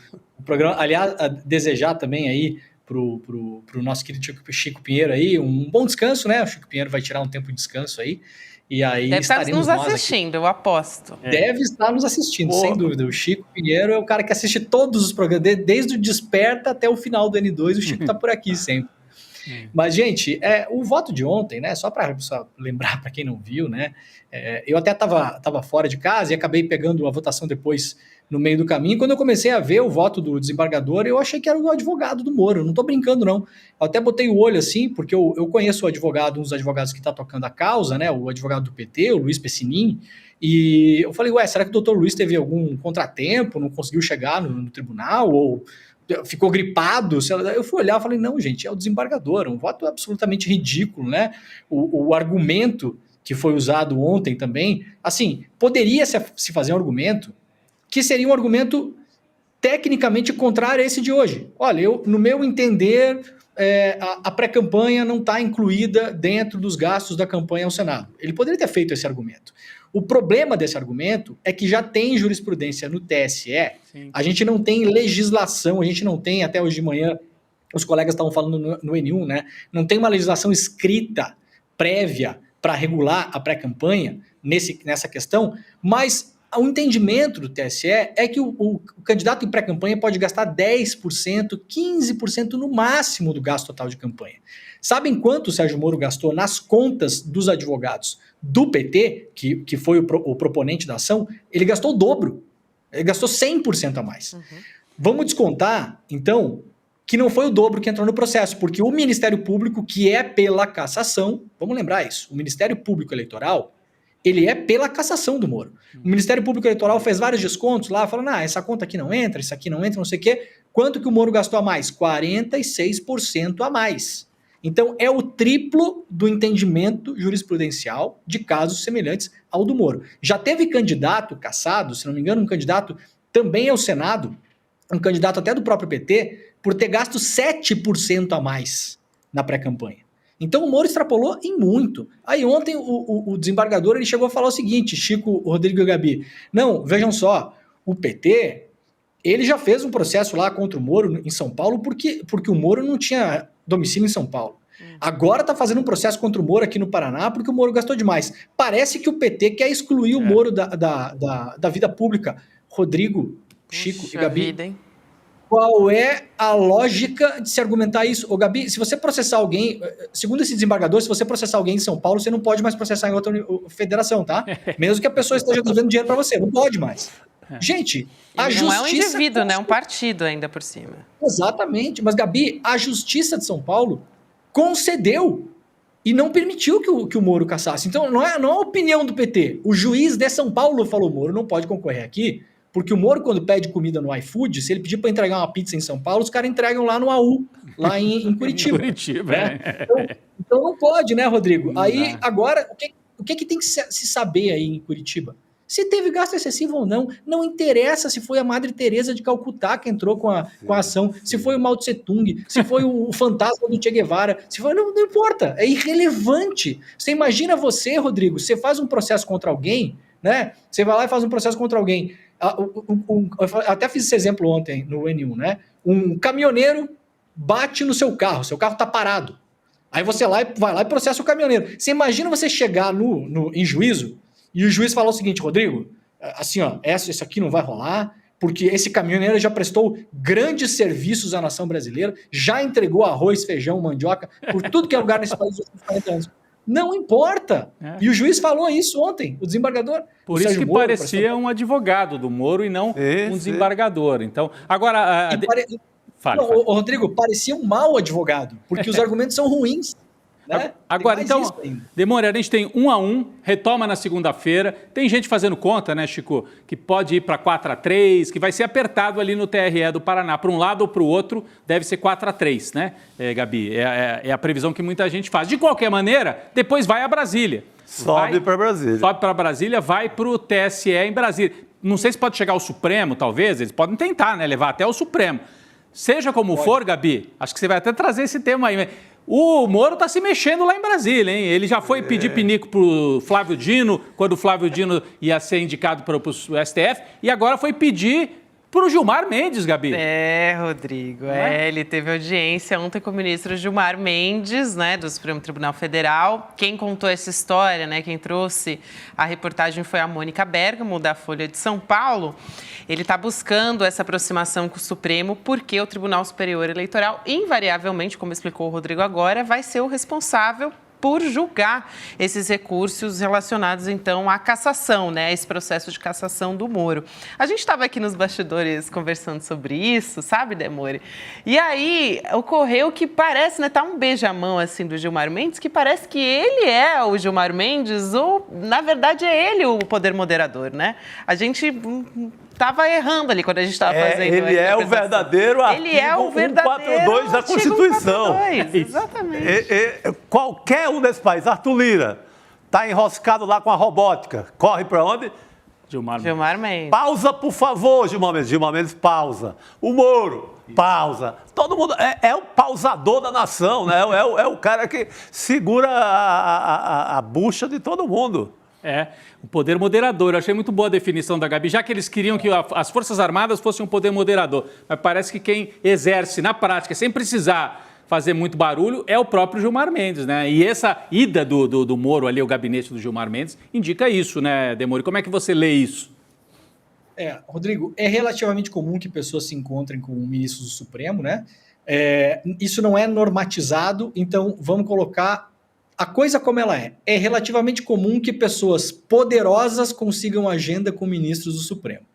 [SPEAKER 6] programa... Aliás, desejar também aí pro nosso querido Chico Pinheiro aí um bom descanso, né? O Chico Pinheiro vai tirar um tempo de descanso aí. E aí
[SPEAKER 4] deve estar
[SPEAKER 6] estaremos
[SPEAKER 4] nos
[SPEAKER 6] nós
[SPEAKER 4] assistindo,
[SPEAKER 6] aqui.
[SPEAKER 4] Eu aposto.
[SPEAKER 6] Deve estar nos assistindo, sem dúvida. O Chico Pinheiro é o cara que assiste todos os programas, desde o Desperta até o final do N2, o Chico está por aqui sempre. Mas, gente, o voto de ontem, né? Só para lembrar para quem não viu, né? Eu até estava fora de casa e acabei pegando a votação depois no meio do caminho. Quando eu comecei a ver o voto do desembargador, eu achei que era o advogado do Moro. Não estou brincando, não. Eu até botei o olho assim, porque eu conheço o advogado, um dos advogados que está tocando a causa, né? O advogado do PT, o Luiz Pessinin. E eu falei, será que o doutor Luiz teve algum contratempo, não conseguiu chegar no tribunal, ou ficou gripado? Eu fui olhar e falei, não, gente, é o desembargador, um voto absolutamente ridículo, né? O argumento que foi usado ontem também, assim, poderia se fazer um argumento que seria um argumento tecnicamente contrário a esse de hoje. Olha, no meu entender, a pré-campanha não está incluída dentro dos gastos da campanha ao Senado. Ele poderia ter feito esse argumento. O problema desse argumento é que já tem jurisprudência no TSE, sim. A gente não tem legislação, a gente não tem, até hoje de manhã, os colegas estavam falando no N1, né? Não tem uma legislação escrita, prévia, para regular a pré-campanha nessa questão, mas o entendimento do TSE é que o candidato em pré-campanha pode gastar 10%, 15% no máximo do gasto total de campanha. Sabem quanto o Sérgio Moro gastou nas contas dos advogados do PT, que foi o proponente da ação? Ele gastou o dobro. Ele gastou 100% a mais. Uhum. Vamos descontar, então, que não foi o dobro que entrou no processo, porque o Ministério Público, que é pela cassação, vamos lembrar isso, o Ministério Público Eleitoral, ele é pela cassação do Moro. O Ministério Público Eleitoral fez vários descontos lá, falando, essa conta aqui não entra, isso aqui não entra, não sei o quê. Quanto que o Moro gastou a mais? 46% a mais. Então, é o triplo do entendimento jurisprudencial de casos semelhantes ao do Moro. Já teve candidato cassado, se não me engano, um candidato também ao Senado, um candidato até do próprio PT, por ter gasto 7% a mais na pré-campanha. Então, o Moro extrapolou em muito. Aí, ontem, o desembargador ele chegou a falar o seguinte, Chico, Rodrigo e Gabi, não, vejam só, o PT, ele já fez um processo lá contra o Moro em São Paulo porque o Moro não tinha domicílio em São Paulo. Agora está fazendo um processo contra o Moro aqui no Paraná porque o Moro gastou demais. Parece que o PT quer excluir o Moro da vida pública. Rodrigo, Chico e Gabi,
[SPEAKER 4] vida, hein?
[SPEAKER 6] Qual é a lógica de se argumentar isso? Ô, Gabi, se você processar alguém, segundo esse desembargador, se você processar alguém em São Paulo, você não pode mais processar em outra federação, tá? Mesmo que a pessoa esteja devendo dinheiro para você, não pode mais. Gente, a justiça... Não é um
[SPEAKER 4] indivíduo, né? É um partido ainda por cima.
[SPEAKER 6] Exatamente. Mas, Gabi, a Justiça de São Paulo concedeu e não permitiu que o Moro cassasse. Então, não é a opinião do PT. O juiz de São Paulo falou, Moro não pode concorrer aqui, porque o Moro, quando pede comida no iFood, se ele pedir para entregar uma pizza em São Paulo, os caras entregam lá no AU, lá em Curitiba.
[SPEAKER 3] né?
[SPEAKER 6] Então não pode, né, Rodrigo? Aí, agora, o que tem que se saber aí em Curitiba? Se teve gasto excessivo ou não, não interessa se foi a Madre Teresa de Calcutá que entrou com a ação, se foi o Mao Tse Tung, se foi o fantasma do Che Guevara, se foi, não importa, é irrelevante. Você imagina você, Rodrigo, você faz um processo contra alguém, né? Você vai lá e faz um processo contra alguém. Eu até fiz esse exemplo ontem no N1, né? um caminhoneiro bate no seu carro está parado. Aí você vai lá e processa o caminhoneiro. Você imagina você chegar em juízo e o juiz falar o seguinte: Rodrigo, assim, ó, isso aqui não vai rolar, porque esse caminhoneiro já prestou grandes serviços à nação brasileira, já entregou arroz, feijão, mandioca, por tudo que é lugar nesse país nos 40 anos. Não importa. E o juiz falou isso ontem, o desembargador.
[SPEAKER 3] Por isso que Moro, parecia um advogado do Moro e não um desembargador. Então, agora...
[SPEAKER 6] Rodrigo, parecia um mau advogado, porque os argumentos são ruins. Né?
[SPEAKER 3] Agora, então, Demore, a gente tem 1-1, retoma na segunda-feira. Tem gente fazendo conta, né, Chico, que pode ir para 4-3, que vai ser apertado ali no TRE do Paraná. Para um lado ou para o outro, deve ser 4-3, né, Gabi? É a previsão que muita gente faz. De qualquer maneira, depois vai a Brasília.
[SPEAKER 5] Sobe para Brasília.
[SPEAKER 3] Sobe para Brasília, vai para o TSE em Brasília. Não sei se pode chegar ao Supremo, talvez. Eles podem tentar, né, levar até o Supremo. Seja como for, Gabi, acho que você vai até trazer esse tema aí. O Moro está se mexendo lá em Brasília, hein? Ele já foi pedir pinico para o Flávio Dino, quando o Flávio Dino ia ser indicado para o STF, e agora foi pedir para o Gilmar Mendes, Gabi.
[SPEAKER 4] Rodrigo. Ele teve audiência ontem com o ministro Gilmar Mendes, né, do Supremo Tribunal Federal. Quem contou essa história, né, quem trouxe a reportagem foi a Mônica Bergamo, da Folha de São Paulo. Ele está buscando essa aproximação com o Supremo porque o Tribunal Superior Eleitoral, invariavelmente, como explicou o Rodrigo agora, vai ser o responsável por julgar esses recursos relacionados, então, à cassação, né? Esse processo de cassação do Moro. A gente estava aqui nos bastidores conversando sobre isso, sabe, Demore? E aí ocorreu que parece, né? Tá um beijamão, assim, do Gilmar Mendes, que parece que ele é o Gilmar Mendes ou, na verdade, é ele o poder moderador, né? A gente... estava errando ali quando a gente estava fazendo.
[SPEAKER 5] Ele é o verdadeiro artigo 142 da Constituição.
[SPEAKER 4] 142, exatamente.
[SPEAKER 5] Qualquer um desse país, Arthur Lira, está enroscado lá com a robótica. Corre para onde?
[SPEAKER 4] Gilmar Mendes.
[SPEAKER 5] Pausa, por favor, Gilmar Mendes. Gilmar Mendes, pausa. O Moro, pausa. Todo mundo é o pausador da nação, né? É o cara que segura a bucha de todo mundo.
[SPEAKER 3] O poder moderador. Eu achei muito boa a definição da Gabi, já que eles queriam que as Forças Armadas fossem um poder moderador. Mas parece que quem exerce na prática, sem precisar fazer muito barulho, é o próprio Gilmar Mendes, né? E essa ida do Moro ali, o gabinete do Gilmar Mendes, indica isso, né, Demore? Como é que você lê isso?
[SPEAKER 6] Rodrigo, é relativamente comum que pessoas se encontrem com ministros do Supremo, né? Isso não é normatizado, então vamos colocar a coisa como ela é. É relativamente comum que pessoas poderosas consigam agenda com ministros do Supremo,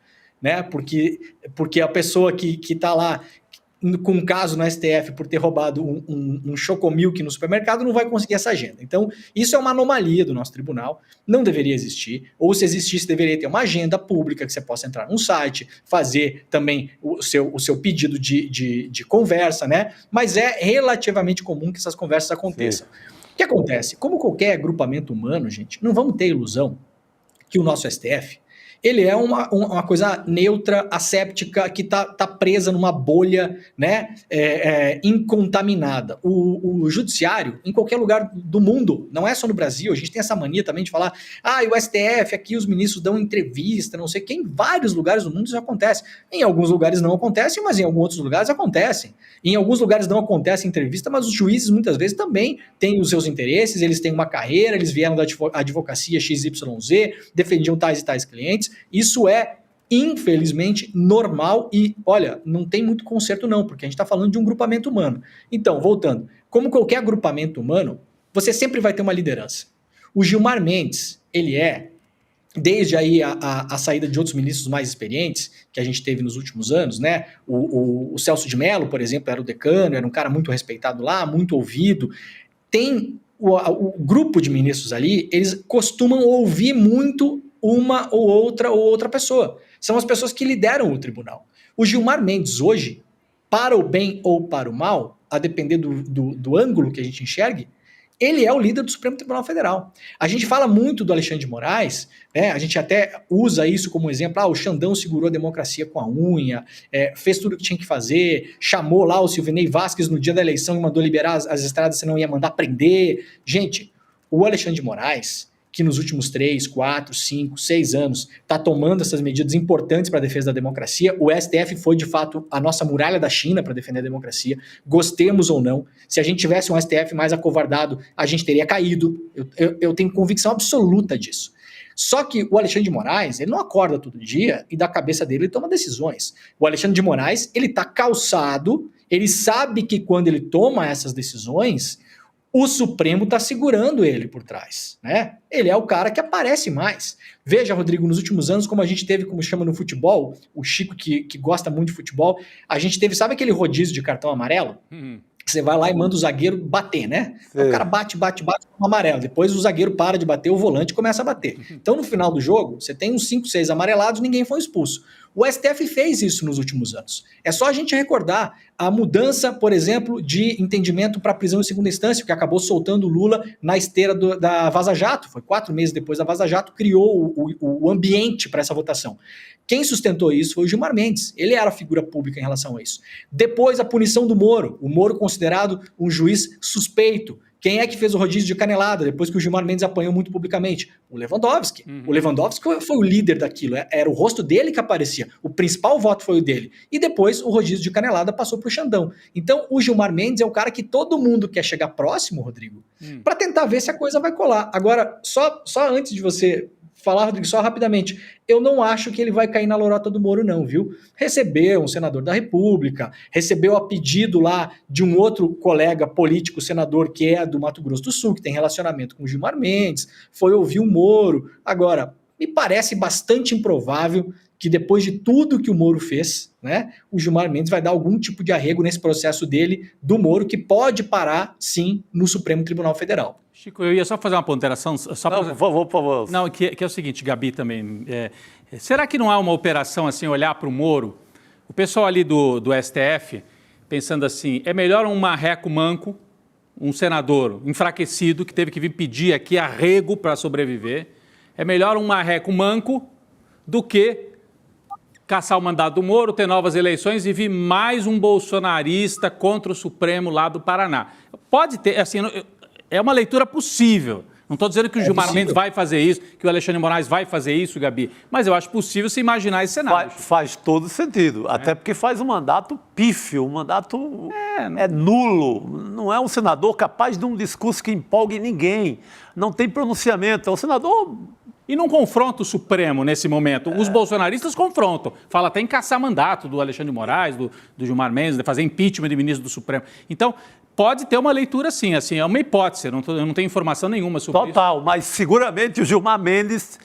[SPEAKER 6] né? Porque a pessoa que está lá com um caso no STF por ter roubado um Chocomilk no supermercado não vai conseguir essa agenda. Então, isso é uma anomalia do nosso tribunal, não deveria existir, ou se existisse, deveria ter uma agenda pública que você possa entrar num site, fazer também o seu pedido de conversa, né? Mas é relativamente comum que essas conversas aconteçam. Sim. O que acontece? Como qualquer agrupamento humano, gente, não vamos ter ilusão que o nosso STF, ele é uma coisa neutra, asséptica, que tá presa numa bolha, né, incontaminada. O judiciário, em qualquer lugar do mundo, não é só no Brasil, a gente tem essa mania também de falar, o STF, aqui os ministros dão entrevista, não sei o que, em vários lugares do mundo isso acontece. Em alguns lugares não acontece, mas em alguns outros lugares acontecem. Em alguns lugares não acontece entrevista, mas os juízes muitas vezes também têm os seus interesses, eles têm uma carreira, eles vieram da advocacia XYZ, defendiam tais e tais clientes. Isso é, infelizmente, normal e, olha, não tem muito conserto não, porque a gente está falando de um grupamento humano. Então, voltando, como qualquer agrupamento humano, você sempre vai ter uma liderança. O Gilmar Mendes, ele desde aí a saída de outros ministros mais experientes, que a gente teve nos últimos anos, né? O Celso de Mello, por exemplo, era o decano, era um cara muito respeitado lá, muito ouvido. Tem o grupo de ministros ali, eles costumam ouvir muito uma ou outra pessoa. São as pessoas que lideram o tribunal. O Gilmar Mendes hoje, para o bem ou para o mal, a depender do ângulo que a gente enxergue, ele é o líder do Supremo Tribunal Federal. A gente fala muito do Alexandre de Moraes, né? A gente até usa isso como exemplo, o Xandão segurou a democracia com a unha, fez tudo o que tinha que fazer, chamou lá o Silvinei Vasquez no dia da eleição e mandou liberar as estradas, senão ia mandar prender. Gente, o Alexandre de Moraes, que nos últimos 3, 4, 5, 6 anos está tomando essas medidas importantes para a defesa da democracia. O STF foi, de fato, a nossa muralha da China para defender a democracia, gostemos ou não. Se a gente tivesse um STF mais acovardado, a gente teria caído. Eu tenho convicção absoluta disso. Só que o Alexandre de Moraes, ele não acorda todo dia e da cabeça dele ele toma decisões. O Alexandre de Moraes, ele está calçado, ele sabe que quando ele toma essas decisões, o Supremo está segurando ele por trás, né? Ele é o cara que aparece mais. Veja, Rodrigo, nos últimos anos, como a gente teve, como chama no futebol, o Chico que gosta muito de futebol, a gente teve, sabe aquele rodízio de cartão amarelo? Você vai lá e manda o zagueiro bater, né? O cara bate com o amarelo. Depois o zagueiro para de bater, o volante começa a bater. Então, no final do jogo, você tem uns 5, 6 amarelados, ninguém foi expulso. O STF fez isso nos últimos anos. É só a gente recordar a mudança, por exemplo, de entendimento para prisão em segunda instância, que acabou soltando o Lula na esteira da Vaza Jato. Foi 4 meses depois da Vaza Jato, criou o ambiente para essa votação. Quem sustentou isso foi o Gilmar Mendes. Ele era figura pública em relação a isso. Depois, a punição do Moro. O Moro considerado um juiz suspeito. Quem é que fez o rodízio de canelada depois que o Gilmar Mendes apanhou muito publicamente? O Lewandowski. O Lewandowski foi o líder daquilo. Era o rosto dele que aparecia. O principal voto foi o dele. E depois o rodízio de canelada passou para o Xandão. Então o Gilmar Mendes é o cara que todo mundo quer chegar próximo, Rodrigo, para tentar ver se a coisa vai colar. Agora, só antes de você falar, Rodrigo, só rapidamente, eu não acho que ele vai cair na lorota do Moro não, viu? Recebeu um senador da República, recebeu a pedido lá de um outro colega político, senador, que é do Mato Grosso do Sul, que tem relacionamento com o Gilmar Mendes, foi ouvir o Moro. Agora, me parece bastante improvável que depois de tudo que o Moro fez, né, o Gilmar Mendes vai dar algum tipo de arrego nesse processo dele, do Moro, que pode parar, sim, no Supremo Tribunal Federal.
[SPEAKER 3] Chico, eu ia só fazer uma ponderação.
[SPEAKER 5] Por favor.
[SPEAKER 3] Não, que é o seguinte, Gabi também. Será que não há uma operação assim, olhar para o Moro? O pessoal ali do STF, pensando assim, é melhor um marreco manco, um senador enfraquecido, que teve que vir pedir aqui arrego para sobreviver. É melhor um marreco manco do que caçar o mandato do Moro, ter novas eleições e vir mais um bolsonarista contra o Supremo lá do Paraná. Pode ter, assim, é uma leitura possível. Não estou dizendo que o Gilmar Mendes vai fazer isso, que o Alexandre de Moraes vai fazer isso, Gabi, mas eu acho possível se imaginar esse cenário.
[SPEAKER 5] Faz todo sentido, até porque faz um mandato pífio, um mandato nulo. Não é um senador capaz de um discurso que empolgue ninguém, não tem pronunciamento, é um senador...
[SPEAKER 3] E não confronta o Supremo nesse momento. Os bolsonaristas confrontam. Fala até em caçar mandato do Alexandre de Moraes, do Gilmar Mendes, de fazer impeachment de ministro do Supremo. Então, pode ter uma leitura assim, é uma hipótese, eu não tenho informação nenhuma sobre isso.
[SPEAKER 5] Total, mas seguramente o Gilmar Mendes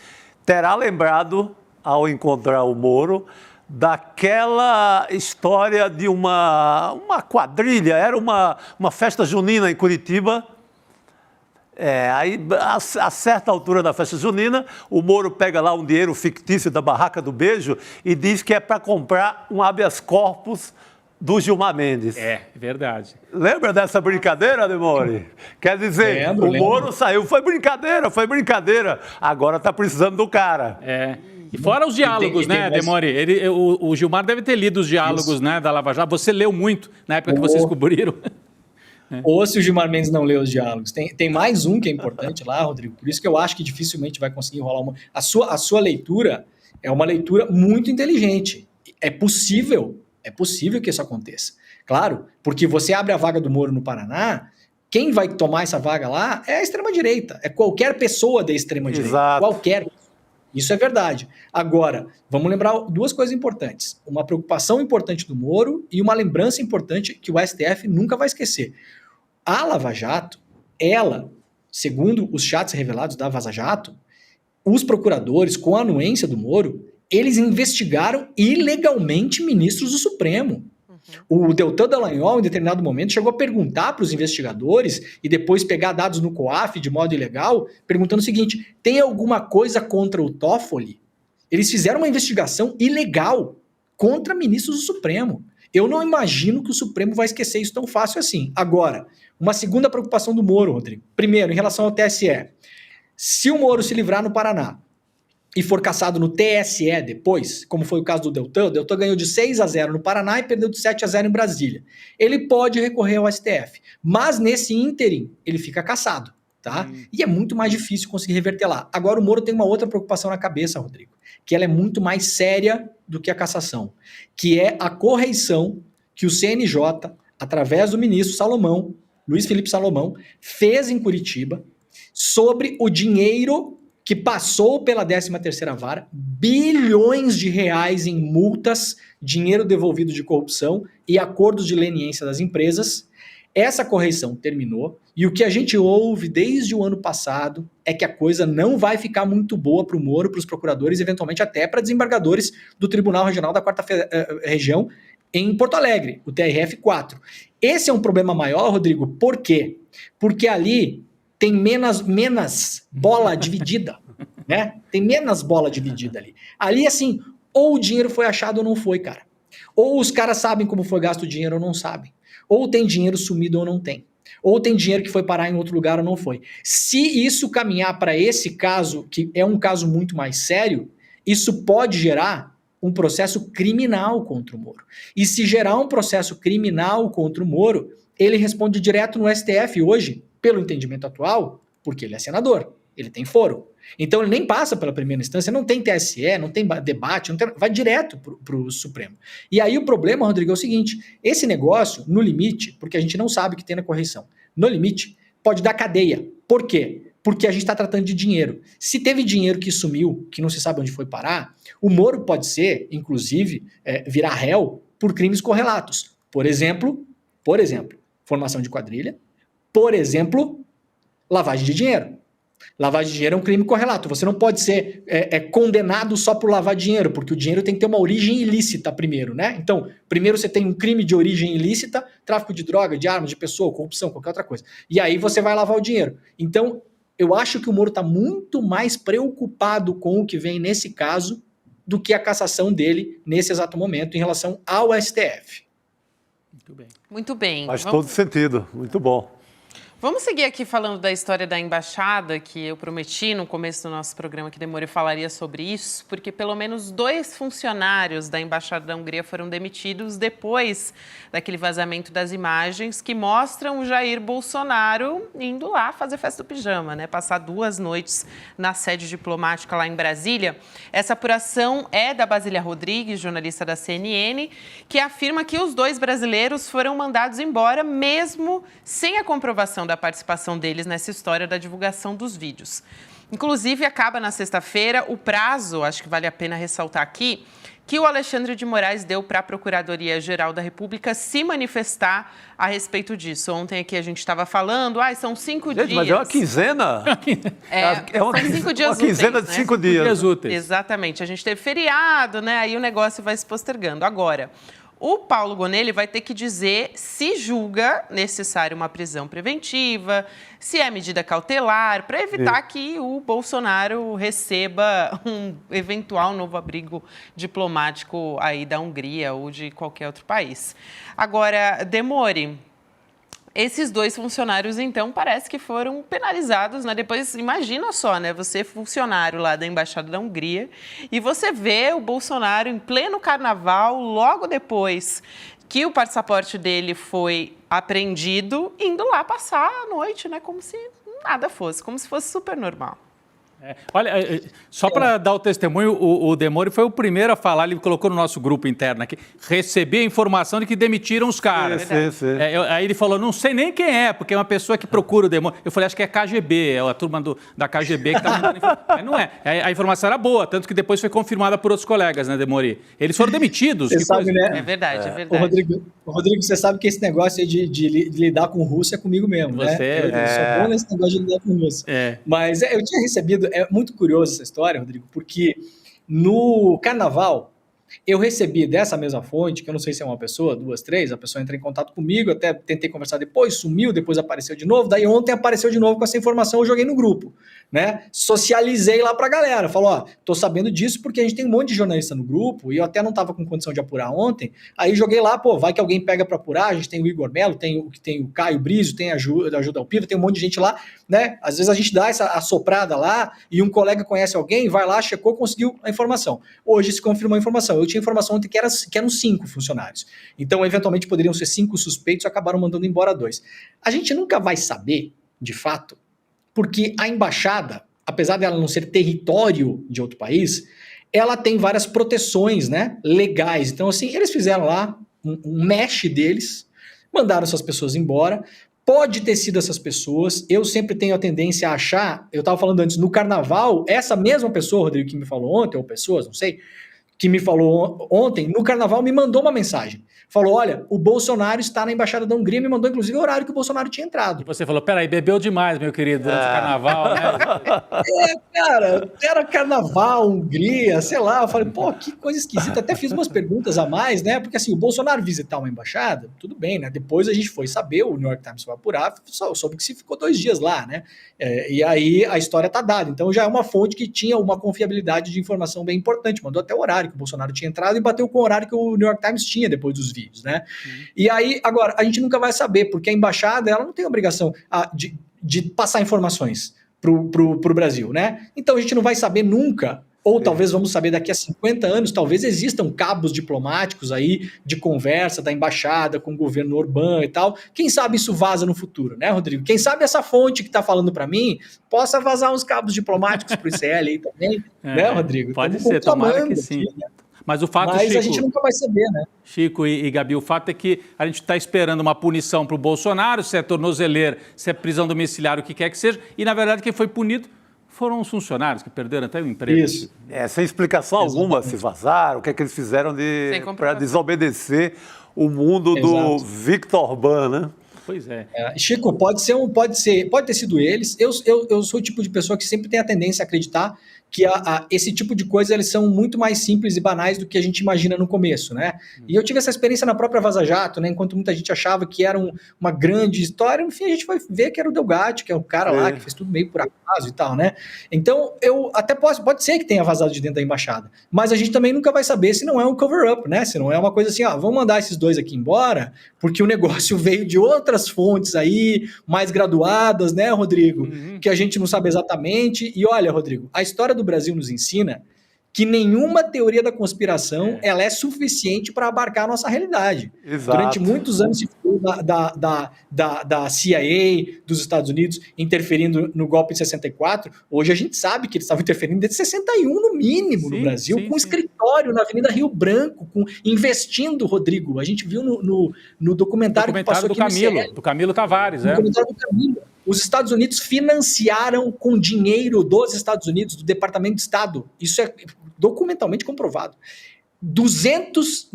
[SPEAKER 5] terá lembrado, ao encontrar o Moro, daquela história de uma quadrilha, era uma festa junina em Curitiba. Aí, a certa altura da festa junina, o Moro pega lá um dinheiro fictício da Barraca do Beijo e diz que é para comprar um habeas corpus do Gilmar Mendes.
[SPEAKER 3] É verdade.
[SPEAKER 5] Lembra dessa brincadeira, Demore? Quer dizer, o Moro saiu, foi brincadeira. Agora está precisando do cara.
[SPEAKER 3] E fora os diálogos, né, Demore? O Gilmar deve ter lido os diálogos, né, da Lava Jato. Você leu muito na época que vocês cobriram.
[SPEAKER 6] Ou se o Gilmar Mendes não lê os diálogos. Tem mais um que é importante lá, Rodrigo, por isso que eu acho que dificilmente vai conseguir enrolar uma... A sua leitura é uma leitura muito inteligente. É possível que isso aconteça. Claro, porque você abre a vaga do Moro no Paraná, quem vai tomar essa vaga lá é a extrema-direita, é qualquer pessoa da extrema-direita.
[SPEAKER 5] Exato.
[SPEAKER 6] Qualquer. Isso é verdade. Agora, vamos lembrar duas coisas importantes. Uma preocupação importante do Moro e uma lembrança importante que o STF nunca vai esquecer. A Lava Jato, ela, segundo os chats revelados da Vaza Jato, os procuradores, com a anuência do Moro, eles investigaram ilegalmente ministros do Supremo. O Deltan Dallagnol, em determinado momento, chegou a perguntar para os investigadores e depois pegar dados no COAF de modo ilegal, perguntando o seguinte, tem alguma coisa contra o Toffoli? Eles fizeram uma investigação ilegal contra ministros do Supremo. Eu não imagino que o Supremo vai esquecer isso tão fácil assim. Agora, uma segunda preocupação do Moro, Rodrigo. Primeiro, em relação ao TSE. Se o Moro se livrar no Paraná e for cassado no TSE depois, como foi o caso do Deltan, o Deltan ganhou de 6-0 no Paraná e perdeu de 7-0 em Brasília. Ele pode recorrer ao STF, mas nesse ínterim ele fica cassado. tá? E é muito mais difícil conseguir reverter lá. Agora o Moro tem uma outra preocupação na cabeça, Rodrigo, que ela é muito mais séria do que a cassação, que é a correição que o CNJ, através do ministro Salomão, Luiz Felipe Salomão, fez em Curitiba sobre o dinheiro que passou pela 13ª Vara, bilhões de reais em multas, dinheiro devolvido de corrupção e acordos de leniência das empresas. Essa correição terminou e o que a gente ouve desde o ano passado é que a coisa não vai ficar muito boa para o Moro, para os procuradores, eventualmente até para desembargadores do Tribunal Regional da 4ª Região em Porto Alegre, o TRF4. Esse é um problema maior, Rodrigo, por quê? Porque ali tem menos bola dividida, né? Tem menos bola dividida ali. Ali, assim, ou o dinheiro foi achado ou não foi, cara. Ou os caras sabem como foi gasto o dinheiro ou não sabem. Ou tem dinheiro sumido ou não tem. Ou tem dinheiro que foi parar em outro lugar ou não foi. Se isso caminhar para esse caso, que é um caso muito mais sério, isso pode gerar um processo criminal contra o Moro. E se gerar um processo criminal contra o Moro, ele responde direto no STF hoje, pelo entendimento atual, porque ele é senador, ele tem foro. Então ele nem passa pela primeira instância, não tem TSE, não tem debate, vai direto para o Supremo. E aí o problema, Rodrigo, é o seguinte, esse negócio, no limite, porque a gente não sabe o que tem na correição, no limite, pode dar cadeia. Por quê? Porque a gente está tratando de dinheiro. Se teve dinheiro que sumiu, que não se sabe onde foi parar, o Moro pode ser, inclusive, virar réu por crimes correlatos. Por exemplo, formação de quadrilha, por exemplo, lavagem de dinheiro. Lavagem de dinheiro é um crime correlato. Você não pode ser condenado só por lavar dinheiro, porque o dinheiro tem que ter uma origem ilícita primeiro, né? Então, primeiro você tem um crime de origem ilícita, tráfico de droga, de armas, de pessoa, corrupção, qualquer outra coisa. E aí você vai lavar o dinheiro. Então, eu acho que o Moro está muito mais preocupado com o que vem nesse caso do que a cassação dele nesse exato momento em relação ao STF.
[SPEAKER 3] Muito bem.
[SPEAKER 4] Muito bem.
[SPEAKER 5] Faz todo sentido. Muito bom.
[SPEAKER 4] Vamos seguir aqui falando da história da embaixada, que eu prometi no começo do nosso programa que Demore falaria sobre isso, porque pelo menos 2 funcionários da embaixada da Hungria foram demitidos depois daquele vazamento das imagens que mostram o Jair Bolsonaro indo lá fazer festa do pijama, né? Passar 2 noites na sede diplomática lá em Brasília. Essa apuração é da Basília Rodrigues, jornalista da CNN, que afirma que os 2 brasileiros foram mandados embora mesmo sem a comprovação da participação deles nessa história da divulgação dos vídeos. Inclusive, acaba na sexta-feira o prazo, acho que vale a pena ressaltar aqui, que o Alexandre de Moraes deu para a Procuradoria-Geral da República se manifestar a respeito disso. Ontem aqui a gente estava falando, são 5 dias.
[SPEAKER 5] Mas é uma quinzena.
[SPEAKER 4] São 5 dias
[SPEAKER 5] uma quinzena
[SPEAKER 4] úteis,
[SPEAKER 5] de 5 dias.
[SPEAKER 3] Úteis.
[SPEAKER 4] Exatamente. A gente teve feriado, né? Aí o negócio vai se postergando. Agora, o Paulo Gonelli vai ter que dizer se julga necessário uma prisão preventiva, se é medida cautelar, para evitar que o Bolsonaro receba um eventual novo abrigo diplomático aí da Hungria ou de qualquer outro país. Agora, Demore, esses 2 funcionários, então, parece que foram penalizados, né? Depois, imagina só, né? Você é funcionário lá da Embaixada da Hungria e você vê o Bolsonaro em pleno carnaval, logo depois que o passaporte dele foi apreendido, indo lá passar a noite, né? Como se nada fosse, como se fosse super normal.
[SPEAKER 3] Olha, só para dar o testemunho, o Demore foi o primeiro a falar, ele colocou no nosso grupo interno aqui, recebi a informação de que demitiram os caras.
[SPEAKER 5] Sim.
[SPEAKER 3] Aí ele falou, não sei nem quem é, porque é uma pessoa que procura o Demore. Eu falei, acho que é KGB, é a turma da KGB que está mandando informação. Mas não é, a informação era boa, tanto que depois foi confirmada por outros colegas, né, Demore? Eles foram demitidos.
[SPEAKER 2] Você sabe, né?
[SPEAKER 4] É verdade, é verdade.
[SPEAKER 2] Rodrigo, você sabe que esse negócio aí de lidar com russo é comigo mesmo, né? Eu sou bom nesse negócio de lidar com russo. Mas eu tinha recebido, é muito curioso essa história, Rodrigo, porque no carnaval eu recebi dessa mesma fonte, que eu não sei se é uma pessoa, 2, 3, a pessoa entra em contato comigo, até tentei conversar depois, sumiu, depois apareceu de novo, daí ontem apareceu de novo com essa informação, eu joguei no grupo, né? Socializei lá pra galera, falou, tô sabendo disso porque a gente tem um monte de jornalista no grupo, e eu até não tava com condição de apurar ontem, aí joguei lá, vai que alguém pega pra apurar, a gente tem o Igor Melo, tem o Caio Brizo, tem a Ajuda Alpiva, tem um monte de gente lá, né? Às vezes a gente dá essa assoprada lá, e um colega conhece alguém, vai lá, checou, conseguiu a informação. Hoje se confirmou a informação. Eu tinha informação ontem que eram 5 funcionários. Então, eventualmente, poderiam ser 5 suspeitos, acabaram mandando embora 2. A gente nunca vai saber, de fato,
[SPEAKER 6] Porque a embaixada, apesar dela não ser território de outro país, ela tem várias proteções, né, legais. Então, assim, eles fizeram lá um mesh deles, mandaram essas pessoas embora. Pode ter sido essas pessoas. Eu sempre tenho a tendência a achar, eu estava falando antes, no carnaval, essa mesma pessoa, Rodrigo, que me falou ontem, ou pessoas, não sei, que me falou ontem, no carnaval me mandou uma mensagem. Falou, olha, o Bolsonaro está na Embaixada da Hungria, me mandou inclusive o horário que o Bolsonaro tinha entrado.
[SPEAKER 3] E você falou, peraí, bebeu demais, meu querido, durante o carnaval, né?
[SPEAKER 6] Cara, era carnaval, Hungria, sei lá. Eu falei, pô, que coisa esquisita. Até fiz umas perguntas a mais, né? Porque assim, o Bolsonaro visitar uma embaixada, tudo bem, né? Depois a gente foi saber, o New York Times foi apurar, soube que se ficou 2 dias lá, né? E aí a história tá dada. Então já é uma fonte que tinha uma confiabilidade de informação bem importante. Mandou até o horário que o Bolsonaro tinha entrado e bateu com o horário que o New York Times tinha depois dos vídeos, né? E aí, agora, a gente nunca vai saber, porque a embaixada, ela não tem obrigação de passar informações pro Brasil, né? Então a gente não vai saber nunca, ou talvez vamos saber daqui a 50 anos, talvez existam cabos diplomáticos aí de conversa da embaixada com o governo Orbán e tal. Quem sabe isso vaza no futuro, né, Rodrigo? Quem sabe essa fonte que está falando para mim possa vazar uns cabos diplomáticos pro ICL aí também, né, Rodrigo?
[SPEAKER 3] Pode ser, tomara que sim. Aqui, né? Mas o fato,
[SPEAKER 6] Mas
[SPEAKER 3] Chico,
[SPEAKER 6] a gente nunca vai saber, né?
[SPEAKER 3] Chico e Gabi, o fato é que a gente está esperando uma punição para o Bolsonaro, se é tornozeleira, se é prisão domiciliar, o que quer que seja, e na verdade quem foi punido foram os funcionários que perderam até o emprego.
[SPEAKER 6] Isso.
[SPEAKER 5] Sem explicação alguma se vazaram, o que é que eles fizeram para desobedecer o mundo do Victor Orbán, né?
[SPEAKER 3] Pois é.
[SPEAKER 6] Chico, pode ter sido eles. Eu sou o tipo de pessoa que sempre tem a tendência a acreditar que esse tipo de coisa eles são muito mais simples e banais do que a gente imagina no começo, né? E eu tive essa experiência na própria Vaza Jato, né? Enquanto muita gente achava que era uma grande história, enfim, a gente foi ver que era o Delgatti, que é o cara lá que fez tudo meio por acaso e tal, né? Então, eu até pode ser que tenha vazado de dentro da embaixada, mas a gente também nunca vai saber se não é um cover-up, né? Se não é uma coisa assim, vamos mandar esses dois aqui embora, porque o negócio veio de outras fontes aí, mais graduadas, né, Rodrigo? Que a gente não sabe exatamente. E olha, Rodrigo, a história do Brasil nos ensina que nenhuma teoria da conspiração ela é suficiente para abarcar a nossa realidade.
[SPEAKER 5] Exato.
[SPEAKER 6] Durante muitos anos se falou da CIA, dos Estados Unidos, interferindo no golpe de 64. Hoje a gente sabe que eles estavam interferindo desde 61, no mínimo, no Brasil, com escritório na Avenida Rio Branco, investindo, Rodrigo. A gente viu no documentário que passou aqui
[SPEAKER 3] do Camilo Tavares.
[SPEAKER 6] No documentário do Camilo. Os Estados Unidos financiaram com dinheiro dos Estados Unidos, do Departamento de Estado. Isso é documentalmente comprovado. 200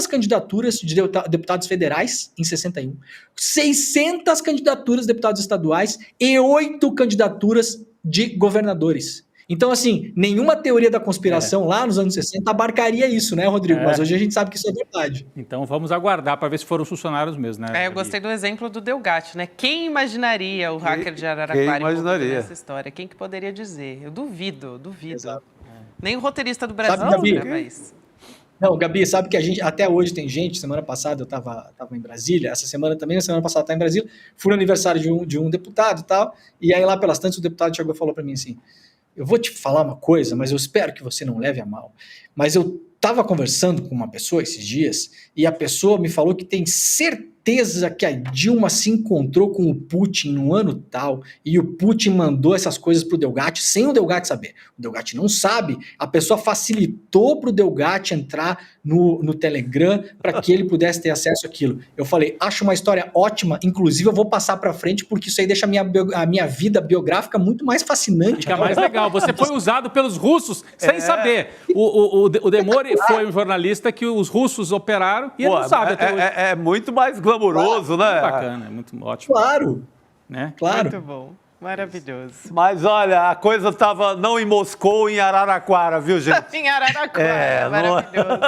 [SPEAKER 6] candidaturas de deputados federais em 61, 600 candidaturas de deputados estaduais e 8 candidaturas de governadores. Então, assim, nenhuma teoria da conspiração lá nos anos 60 abarcaria isso, né, Rodrigo? Mas hoje a gente sabe que isso é verdade.
[SPEAKER 3] Então, vamos aguardar para ver se foram os funcionários mesmo, né?
[SPEAKER 4] Eu gostei do exemplo do Delgatti, né? Quem imaginaria o hacker de Araraquara nessa história? Quem que poderia dizer? Eu duvido.
[SPEAKER 6] Exato.
[SPEAKER 4] Nem o roteirista do Brasil
[SPEAKER 6] grava
[SPEAKER 4] isso.
[SPEAKER 6] Não, Gabi, sabe que a gente, até hoje tem gente, semana passada eu estava em Brasília, essa semana também, na semana passada estava em Brasília, fui no aniversário de um deputado e tal, e aí lá pelas tantas o deputado chegou e falou para mim assim, eu vou te falar uma coisa, mas eu espero que você não leve a mal, mas eu estava conversando com uma pessoa esses dias, e a pessoa me falou que tem certeza que a Dilma se encontrou com o Putin no ano tal, e o Putin mandou essas coisas pro Delgatti, sem o Delgatti saber. O Delgatti não sabe, a pessoa facilitou pro Delgatti entrar no Telegram para que ele pudesse ter acesso àquilo. Eu falei, acho uma história ótima, inclusive eu vou passar para frente, porque isso aí deixa a minha vida biográfica muito mais fascinante.
[SPEAKER 3] Fica mais legal. Você foi usado pelos russos sem saber. O Demore foi um jornalista que os russos operaram e ele não sabe até hoje.
[SPEAKER 5] É muito mais glamouroso, né?
[SPEAKER 3] Muito bacana, é muito ótimo.
[SPEAKER 6] Claro.
[SPEAKER 3] Né?
[SPEAKER 6] Claro.
[SPEAKER 4] Muito bom. Maravilhoso.
[SPEAKER 5] Mas olha, a coisa estava não em Moscou, em Araraquara, viu, gente?
[SPEAKER 4] Em Araraquara, maravilhoso.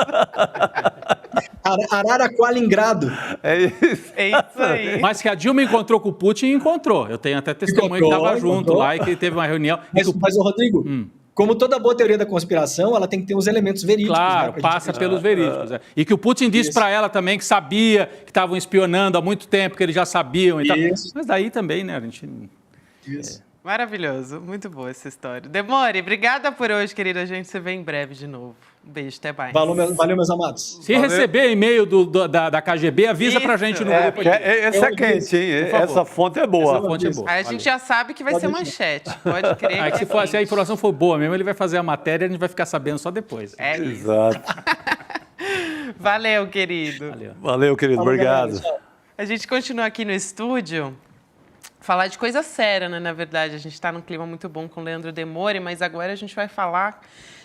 [SPEAKER 6] Araraqualingrado.
[SPEAKER 5] É isso.
[SPEAKER 4] É isso aí.
[SPEAKER 3] Mas que a Dilma encontrou com o Putin, encontrou. Eu tenho até testemunho que estava junto lá e que teve uma reunião.
[SPEAKER 6] Mas o Rodrigo, como toda boa teoria da conspiração, ela tem que ter uns elementos verídicos.
[SPEAKER 3] Claro,
[SPEAKER 6] né,
[SPEAKER 3] passa pelos verídicos. E que o Putin disse para ela também que sabia que estavam espionando há muito tempo, que eles já sabiam e tal. Mas daí também, né, a gente...
[SPEAKER 4] Maravilhoso, muito boa essa história. Demore, obrigada por hoje, querida. A gente se vê em breve de novo. Um beijo, até mais.
[SPEAKER 6] Valeu, meus amados.
[SPEAKER 3] Se receber e-mail da KGB, avisa pra gente no grupo.
[SPEAKER 5] Esse é quente, hein? Essa fonte é boa.
[SPEAKER 3] Essa fonte é boa.
[SPEAKER 4] Aí a gente já sabe que vai ser manchete, pode crer.
[SPEAKER 3] Aí, se a informação for boa mesmo, ele vai fazer a matéria e a gente vai ficar sabendo só depois.
[SPEAKER 4] É isso.
[SPEAKER 5] Exato.
[SPEAKER 4] Valeu, querido.
[SPEAKER 5] Valeu, querido. Obrigado.
[SPEAKER 4] A gente continua aqui no estúdio. Falar de coisa séria, né? Na verdade, a gente está num clima muito bom com o Leandro Demore, mas agora a gente vai falar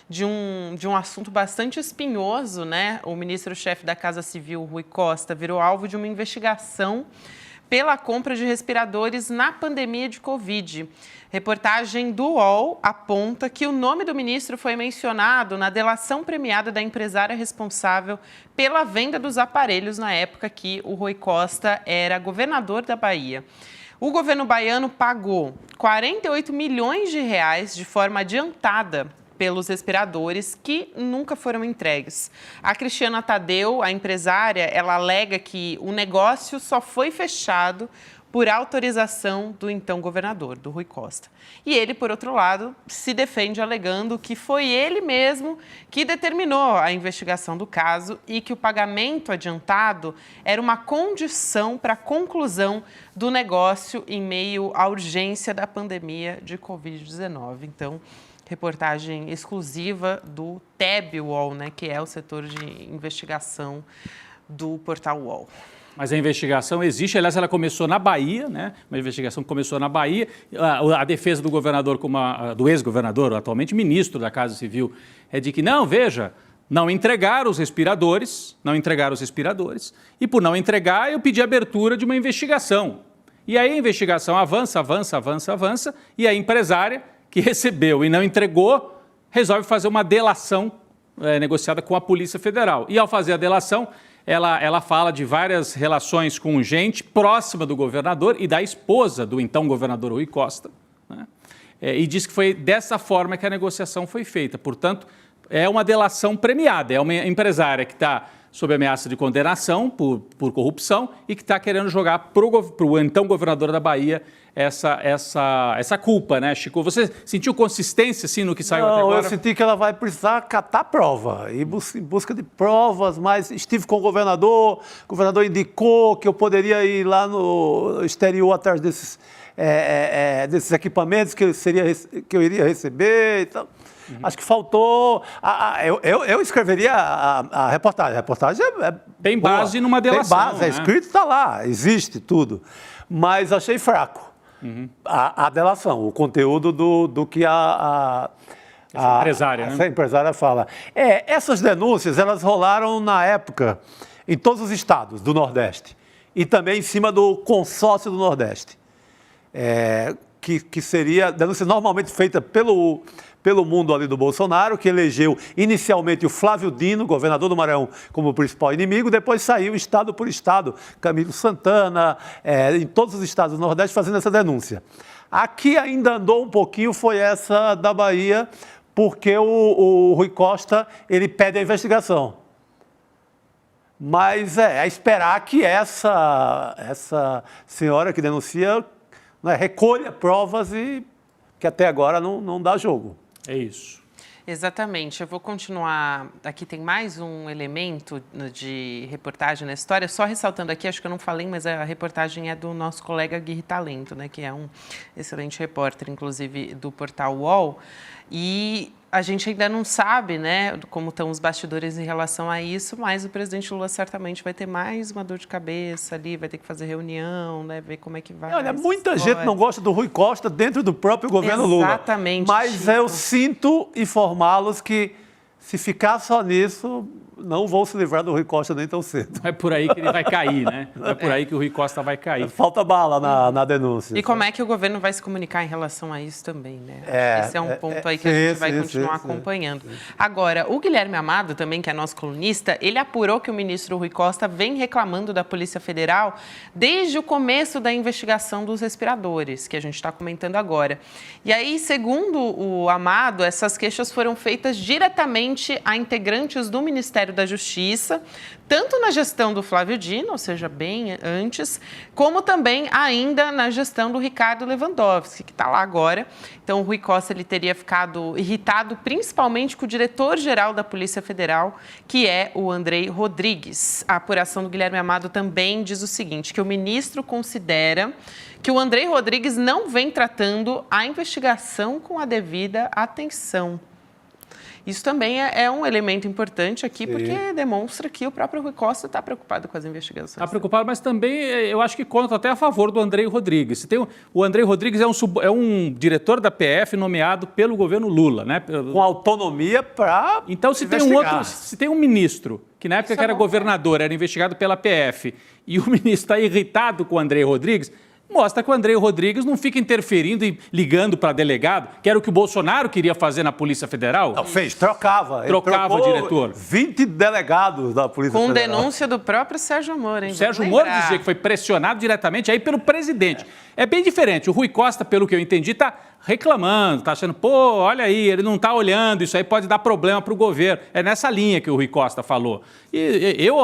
[SPEAKER 4] de um assunto bastante espinhoso, né? O ministro-chefe da Casa Civil, Rui Costa, virou alvo de uma investigação pela compra de respiradores na pandemia de Covid. Reportagem do UOL aponta que o nome do ministro foi mencionado na delação premiada da empresária responsável pela venda dos aparelhos na época que o Rui Costa era governador da Bahia. O governo baiano pagou 48 milhões de reais de forma adiantada pelos respiradores que nunca foram entregues. A Cristiana Tadeu, a empresária, ela alega que o negócio só foi fechado por autorização do então governador, do Rui Costa. E ele, por outro lado, se defende alegando que foi ele mesmo que determinou a investigação do caso e que o pagamento adiantado era uma condição para a conclusão do negócio em meio à urgência da pandemia de Covid-19. Então, reportagem exclusiva do TEB UOL, né, que é o setor de investigação do portal UOL.
[SPEAKER 3] Mas a investigação existe, aliás, ela começou na Bahia, né? Uma investigação que começou na Bahia. A defesa do governador, do ex-governador, atualmente ministro da Casa Civil, é de que, não, veja, não entregaram os respiradores, e por não entregar, eu pedi a abertura de uma investigação. E aí a investigação avança, e a empresária, que recebeu e não entregou, resolve fazer uma delação negociada com a Polícia Federal. E ao fazer a delação, ela fala de várias relações com gente próxima do governador e da esposa do então governador Rui Costa, né? E diz que foi dessa forma que a negociação foi feita. Portanto, é uma delação premiada, é uma empresária que está sob ameaça de condenação por corrupção e que está querendo jogar para o então governador da Bahia essa culpa, né, Chico? Você sentiu consistência, assim, no que saiu até agora?
[SPEAKER 5] Eu senti que ela vai precisar catar prova, ir em busca de provas, mas estive com o governador indicou que eu poderia ir lá no exterior atrás desses equipamentos que eu iria receber e tal. Acho que faltou... Eu escreveria a reportagem. A reportagem
[SPEAKER 3] tem base numa delação.
[SPEAKER 5] Tem base,
[SPEAKER 3] né?
[SPEAKER 5] É escrito, está lá, existe tudo. Mas achei fraco a delação, o conteúdo do que essa empresária fala. Essas denúncias, elas rolaram na época em todos os estados do Nordeste e também em cima do consórcio do Nordeste, que seria denúncia normalmente feita pelo mundo ali do Bolsonaro, que elegeu inicialmente o Flávio Dino, governador do Maranhão, como principal inimigo, depois saiu estado por estado, Camilo Santana, em todos os estados do Nordeste fazendo essa denúncia. Aqui ainda andou um pouquinho, foi essa da Bahia, porque o Rui Costa, ele pede a investigação. Mas é esperar que essa senhora que denuncia, né, recolha provas e que até agora não dá jogo.
[SPEAKER 3] É isso.
[SPEAKER 4] Exatamente. Eu vou continuar. Aqui tem mais um elemento de reportagem na história. Só ressaltando aqui, acho que eu não falei, mas a reportagem é do nosso colega Guirri Talento, né, que é um excelente repórter, inclusive, do portal UOL. E a gente ainda não sabe, né, como estão os bastidores em relação a isso, mas o presidente Lula certamente vai ter mais uma dor de cabeça ali, vai ter que fazer reunião, né, ver como é que vai.
[SPEAKER 5] Olha, muita gente não gosta do Rui Costa dentro do próprio governo Lula.
[SPEAKER 4] Exatamente.
[SPEAKER 5] Mas
[SPEAKER 4] Chico,
[SPEAKER 5] eu sinto informá-los que, se ficar só nisso, não vão se livrar do Rui Costa nem tão cedo.
[SPEAKER 3] É por aí que ele vai cair, né? É por aí que o Rui Costa vai cair.
[SPEAKER 5] Falta bala na denúncia.
[SPEAKER 4] E como é que o governo vai se comunicar em relação a isso também, né? Esse é um ponto aí que a gente vai continuar acompanhando. Agora, o Guilherme Amado, também, que é nosso colunista, ele apurou que o ministro Rui Costa vem reclamando da Polícia Federal desde o começo da investigação dos respiradores, que a gente está comentando agora. E aí, segundo o Amado, essas queixas foram feitas diretamente a integrantes do Ministério Ministério da Justiça, tanto na gestão do Flávio Dino, ou seja, bem antes, como também ainda na gestão do Ricardo Lewandowski, que está lá agora. Então, o Rui Costa ele teria ficado irritado principalmente com o diretor-geral da Polícia Federal, que é o Andrei Rodrigues. A apuração do Guilherme Amado também diz o seguinte, que o ministro considera que o Andrei Rodrigues não vem tratando a investigação com a devida atenção. Isso também é um elemento importante aqui, porque demonstra que o próprio Rui Costa está preocupado com as investigações. Está
[SPEAKER 3] preocupado, mas também eu acho que conta até a favor do Andrei Rodrigues. O Andrei Rodrigues é um diretor da PF nomeado pelo governo Lula, né?
[SPEAKER 5] Com autonomia para
[SPEAKER 3] Então, se tem um ministro, que na época que era governador, era investigado pela PF, e o ministro está irritado com o Andrei Rodrigues, mostra que o Andrei Rodrigues não fica interferindo e ligando para delegado, que era o que o Bolsonaro queria fazer na Polícia Federal.
[SPEAKER 5] Não, trocava.
[SPEAKER 3] Trocava o diretor.
[SPEAKER 5] 20 delegados da Polícia
[SPEAKER 4] Federal. Com denúncia do próprio Sérgio Moro, hein?
[SPEAKER 3] O Sérgio Moro dizia que foi pressionado diretamente aí pelo presidente. É bem diferente. O Rui Costa, pelo que eu entendi, está reclamando, está achando, olha aí, ele não está olhando, isso aí pode dar problema para o governo. É nessa linha que o Rui Costa falou. E eu,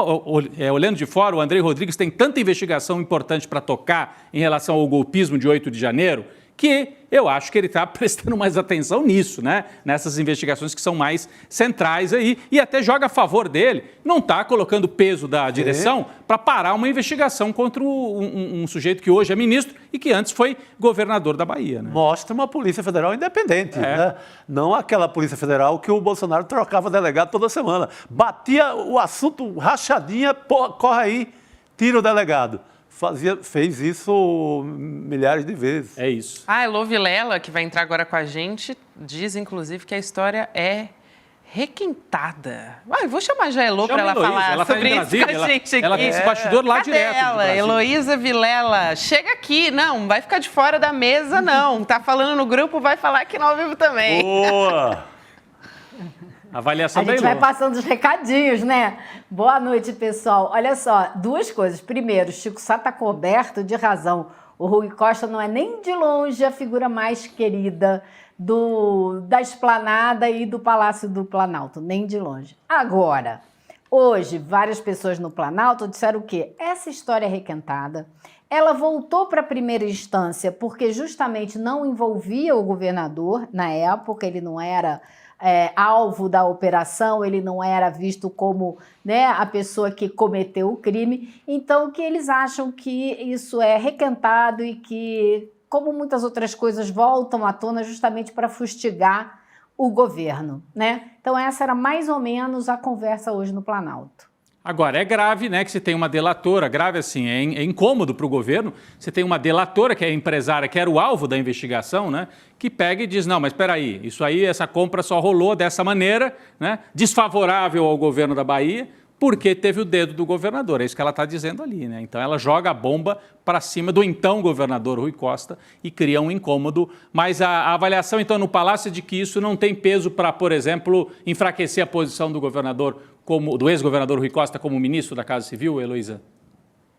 [SPEAKER 3] olhando de fora, o Andrei Rodrigues tem tanta investigação importante para tocar em relação ao golpismo de 8 de janeiro, que eu acho que ele está prestando mais atenção nisso, né? Nessas investigações que são mais centrais aí, e até joga a favor dele, não está colocando peso da direção para parar uma investigação contra um sujeito que hoje é ministro e que antes foi governador da Bahia, né?
[SPEAKER 5] Mostra uma Polícia Federal independente, né? Não aquela Polícia Federal que o Bolsonaro trocava delegado toda semana. Batia o assunto, rachadinha, corre aí, tira o delegado. Fez isso milhares de vezes.
[SPEAKER 3] É isso.
[SPEAKER 4] A Elô Vilela, que vai entrar agora com a gente, diz, inclusive, que a história é requintada. Vou chamar já a Elô para ela falar sobre isso com a gente aqui.
[SPEAKER 3] Ela tem esse bastidor lá direto.
[SPEAKER 4] Ela, Heloísa Vilela, chega aqui. Não vai ficar de fora da mesa, não. Tá falando no grupo, vai falar aqui no ao vivo também.
[SPEAKER 5] Boa!
[SPEAKER 3] Avaliação
[SPEAKER 7] a gente vai passando os recadinhos, né? Boa noite, pessoal. Olha só, duas coisas. Primeiro, Chico Sá está coberto de razão. O Rui Costa não é nem de longe a figura mais querida da Esplanada e do Palácio do Planalto, nem de longe. Agora, hoje, várias pessoas no Planalto disseram o quê? Essa história é requentada. Ela voltou para a primeira instância porque justamente não envolvia o governador na época, ele não era alvo da operação, ele não era visto como, né, a pessoa que cometeu o crime. Então, que eles acham que isso é requentado e que, como muitas outras coisas, voltam à tona justamente para fustigar o governo, né? Então, essa era mais ou menos a conversa hoje no Planalto.
[SPEAKER 3] Agora, é grave, né, que você tem uma delatora, grave assim, é incômodo para o governo, você tem uma delatora que é empresária, que era o alvo da investigação, né, que pega e diz, não, mas espera aí, isso aí, essa compra só rolou dessa maneira, né, desfavorável ao governo da Bahia, porque teve o dedo do governador, é isso que ela está dizendo ali, né? Então ela joga a bomba para cima do então governador Rui Costa e cria um incômodo, mas a avaliação então no Palácio é de que isso não tem peso para, por exemplo, enfraquecer a posição do governador, do ex-governador Rui Costa como ministro da Casa Civil, Heloísa?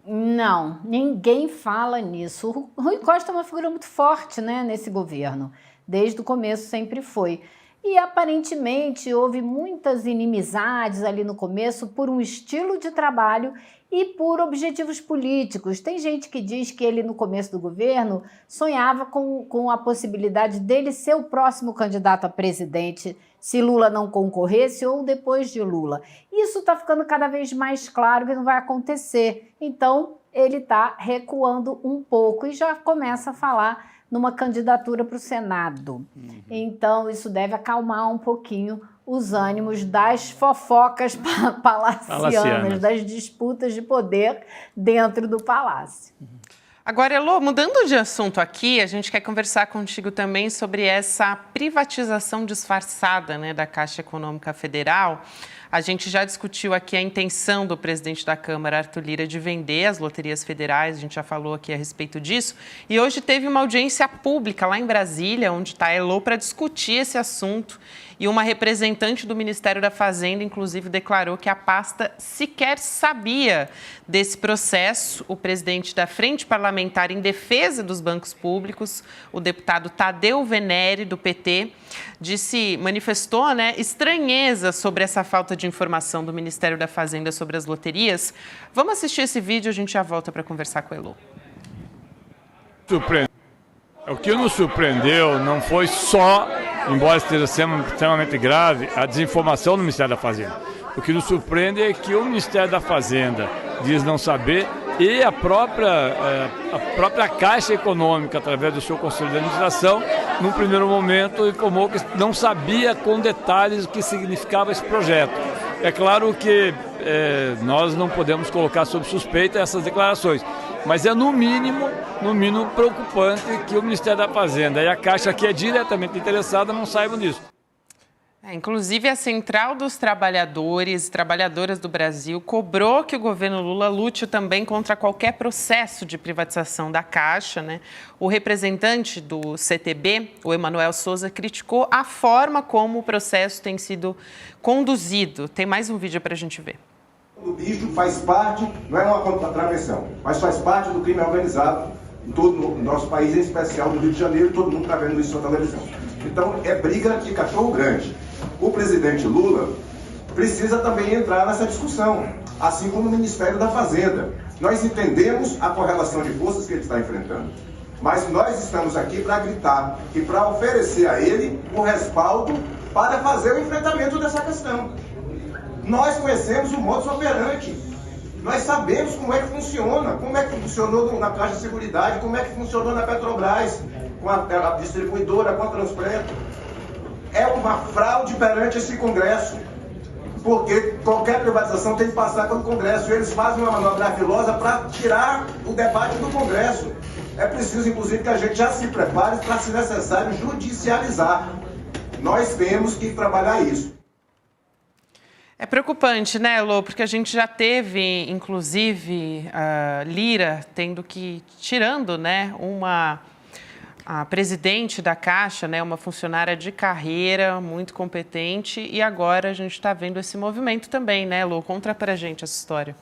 [SPEAKER 7] Não, ninguém fala nisso. O Rui Costa é uma figura muito forte, né, nesse governo, desde o começo sempre foi. E, aparentemente, houve muitas inimizades ali no começo por um estilo de trabalho e por objetivos políticos. Tem gente que diz que ele, no começo do governo, sonhava com a possibilidade dele ser o próximo candidato a presidente se Lula não concorresse ou depois de Lula. Isso está ficando cada vez mais claro que não vai acontecer. Então, ele está recuando um pouco e já começa a falar numa candidatura para o Senado. Então, isso deve acalmar um pouquinho os ânimos das fofocas palacianas, das disputas de poder dentro do palácio.
[SPEAKER 4] Agora, Elô, mudando de assunto aqui, a gente quer conversar contigo também sobre essa privatização disfarçada, né, da Caixa Econômica Federal. A gente já discutiu aqui a intenção do presidente da Câmara, Arthur Lira, de vender as loterias federais, a gente já falou aqui a respeito disso, e hoje teve uma audiência pública lá em Brasília, onde está a Elô, para discutir esse assunto. E uma representante do Ministério da Fazenda, inclusive, declarou que a pasta sequer sabia desse processo. O presidente da Frente Parlamentar em Defesa dos Bancos Públicos, o deputado Tadeu Venere, do PT, manifestou, né, estranheza sobre essa falta de informação do Ministério da Fazenda sobre as loterias. Vamos assistir esse vídeo, a gente já volta para conversar com o Elô.
[SPEAKER 8] O que nos surpreendeu não foi só, embora esteja sendo extremamente grave, a desinformação do Ministério da Fazenda. O que nos surpreende é que o Ministério da Fazenda diz não saber e a própria Caixa Econômica, através do seu Conselho de Administração, num primeiro momento informou que não sabia com detalhes o que significava esse projeto. É claro que nós não podemos colocar sob suspeita essas declarações, mas é no mínimo preocupante que o Ministério da Fazenda e a Caixa, que é diretamente interessada, não saibam disso.
[SPEAKER 4] Inclusive, a Central dos Trabalhadores e Trabalhadoras do Brasil cobrou que o governo Lula lute também contra qualquer processo de privatização da Caixa, né? O representante do CTB, o Emanuel Souza, criticou a forma como o processo tem sido conduzido. Tem mais um vídeo para a gente ver.
[SPEAKER 9] O bicho faz parte, não é uma contravenção, mas faz parte do crime organizado em todo o nosso país, em especial no Rio de Janeiro, todo mundo está vendo isso na televisão. Então, é briga de cachorro grande. O presidente Lula precisa também entrar nessa discussão, assim como o Ministério da Fazenda. Nós entendemos a correlação de forças que ele está enfrentando, mas nós estamos aqui para gritar e para oferecer a ele o respaldo para fazer o enfrentamento dessa questão. Nós conhecemos o modus operandi, nós sabemos como é que funciona, como é que funcionou na Caixa de Seguridade, como é que funcionou na Petrobras, com a distribuidora, com a Transpreto. É uma fraude perante esse Congresso, porque qualquer privatização tem que passar pelo Congresso. Eles fazem uma manobra ardilosa para tirar o debate do Congresso. É preciso, inclusive, que a gente já se prepare para, se necessário, judicializar. Nós temos que trabalhar isso.
[SPEAKER 4] É preocupante, né, Elô? Porque a gente já teve, inclusive, a Lira tirando, né, a presidente da Caixa, né, uma funcionária de carreira, muito competente, e agora a gente está vendo esse movimento também, né, Elô? Conta pra gente essa história.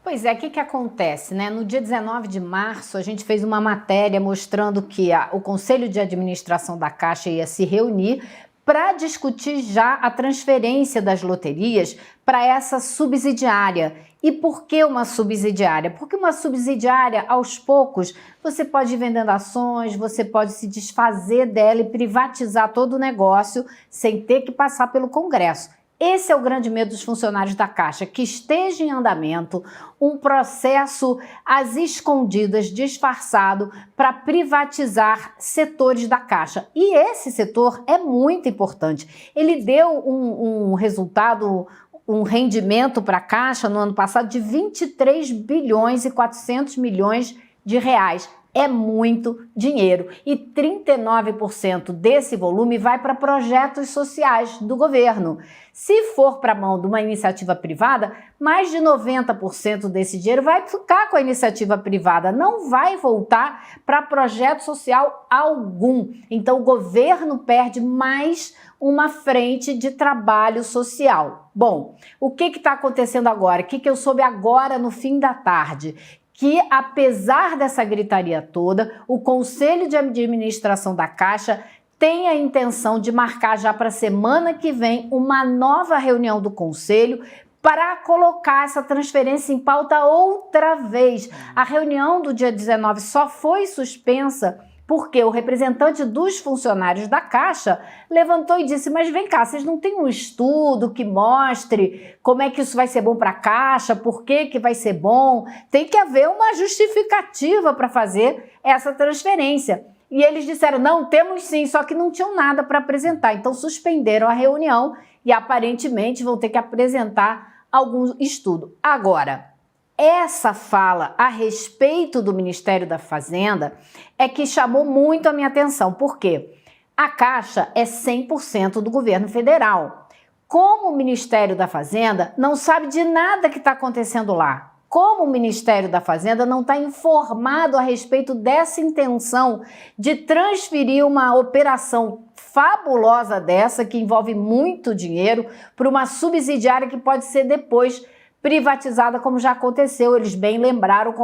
[SPEAKER 7] Pois é, o que acontece, né? No dia 19 de março, a gente fez uma matéria mostrando que o Conselho de Administração da Caixa ia se reunir para discutir já a transferência das loterias para essa subsidiária. E por que uma subsidiária? Porque uma subsidiária, aos poucos, você pode ir vendendo ações, você pode se desfazer dela e privatizar todo o negócio sem ter que passar pelo Congresso. Esse é o grande medo dos funcionários da Caixa, que esteja em andamento um processo às escondidas, disfarçado, para privatizar setores da Caixa. E esse setor é muito importante. Ele deu um resultado, um rendimento para a Caixa no ano passado de 23 bilhões e 400 milhões de reais. É muito dinheiro e 39% desse volume vai para projetos sociais do governo. Se for para a mão de uma iniciativa privada, mais de 90% desse dinheiro vai ficar com a iniciativa privada, não vai voltar para projeto social algum. Então o governo perde mais uma frente de trabalho social. Bom, o que está acontecendo agora? O que eu soube agora no fim da tarde? Que, apesar dessa gritaria toda, o Conselho de Administração da Caixa tem a intenção de marcar já para a semana que vem uma nova reunião do Conselho para colocar essa transferência em pauta outra vez. A reunião do dia 19 só foi suspensa porque o representante dos funcionários da Caixa levantou e disse, mas vem cá, vocês não têm um estudo que mostre como é que isso vai ser bom para a Caixa, por que vai ser bom? Tem que haver uma justificativa para fazer essa transferência. E eles disseram, não, temos sim, só que não tinham nada para apresentar. Então suspenderam a reunião e aparentemente vão ter que apresentar algum estudo. Agora, essa fala a respeito do Ministério da Fazenda é que chamou muito a minha atenção. Por quê? A Caixa é 100% do governo federal. Como o Ministério da Fazenda não sabe de nada que está acontecendo lá, como o Ministério da Fazenda não está informado a respeito dessa intenção de transferir uma operação fabulosa dessa, que envolve muito dinheiro, para uma subsidiária que pode ser depois privatizada, como já aconteceu, eles bem lembraram, com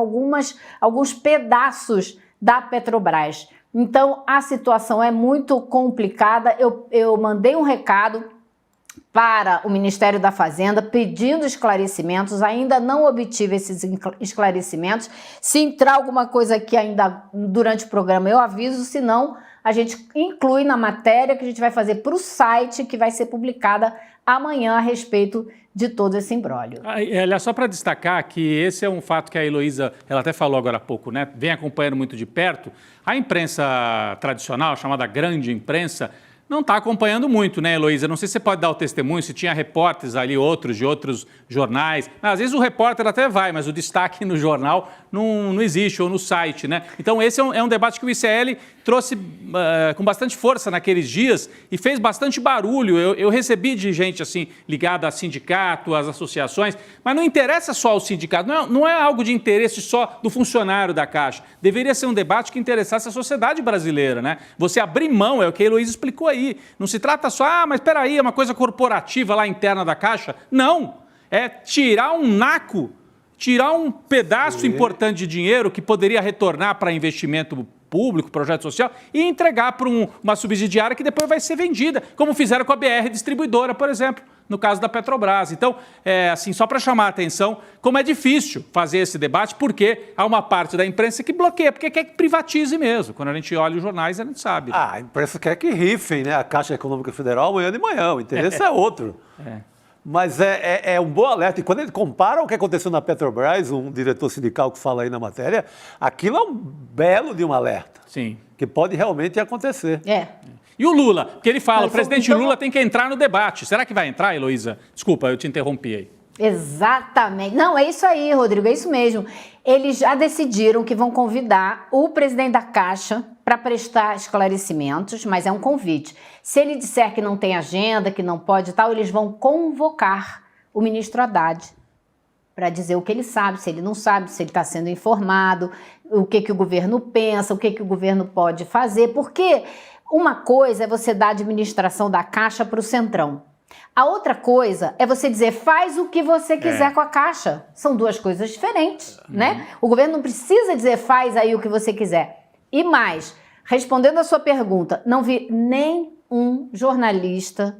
[SPEAKER 7] alguns pedaços da Petrobras. Então, a situação é muito complicada. Eu mandei um recado para o Ministério da Fazenda pedindo esclarecimentos, ainda não obtive esses esclarecimentos. Se entrar alguma coisa aqui ainda durante o programa, eu aviso, senão a gente inclui na matéria que a gente vai fazer para o site, que vai ser publicada amanhã a respeito de todo esse imbróglio.
[SPEAKER 3] Aliás, só para destacar que esse é um fato que a Heloísa, ela até falou agora há pouco, né? Vem acompanhando muito de perto. A imprensa tradicional, chamada grande imprensa, não está acompanhando muito, né, Heloísa? Não sei se você pode dar o testemunho, se tinha repórteres ali, de outros jornais. Às vezes o repórter até vai, mas o destaque no jornal não existe, ou no site, né? Então esse é um debate que o ICL trouxe com bastante força naqueles dias e fez bastante barulho. Eu recebi de gente assim ligada a sindicato, às associações, mas não interessa só ao sindicato, não é algo de interesse só do funcionário da Caixa. Deveria ser um debate que interessasse a sociedade brasileira, né? Você abrir mão, é o que a Heloísa explicou aí. Não se trata só, mas espera aí, é uma coisa corporativa lá interna da Caixa. Não, é tirar um naco, tirar um pedaço importante de dinheiro que poderia retornar para investimento público, projeto social, e entregar para uma subsidiária que depois vai ser vendida, como fizeram com a BR Distribuidora, por exemplo, no caso da Petrobras. Então, assim, só para chamar a atenção, como é difícil fazer esse debate, porque há uma parte da imprensa que bloqueia, porque quer que privatize mesmo. Quando a gente olha os jornais, a gente sabe.
[SPEAKER 5] A imprensa quer que rifem, né, a Caixa Econômica Federal amanhã de manhã, o interesse é outro. Mas é um bom alerta. E quando ele compara o que aconteceu na Petrobras, um diretor sindical que fala aí na matéria, aquilo é um belo de um alerta.
[SPEAKER 3] Sim.
[SPEAKER 5] Que pode realmente acontecer.
[SPEAKER 3] E o Lula? Porque ele fala, o presidente Lula tem que entrar no debate. Será que vai entrar, Heloísa? Desculpa, eu te interrompi aí.
[SPEAKER 7] Exatamente. Não, é isso aí, Rodrigo, é isso mesmo. Eles já decidiram que vão convidar o presidente da Caixa para prestar esclarecimentos, mas é um convite. Se ele disser que não tem agenda, que não pode e tal, eles vão convocar o ministro Haddad para dizer o que ele sabe, se ele não sabe, se ele está sendo informado, o que o governo pensa, o que o governo pode fazer, porque uma coisa é você dar a administração da Caixa para o Centrão. A outra coisa é você dizer, faz o que você quiser com a Caixa. São duas coisas diferentes, né? O governo não precisa dizer, faz aí o que você quiser. E mais, respondendo a sua pergunta, não vi nenhum jornalista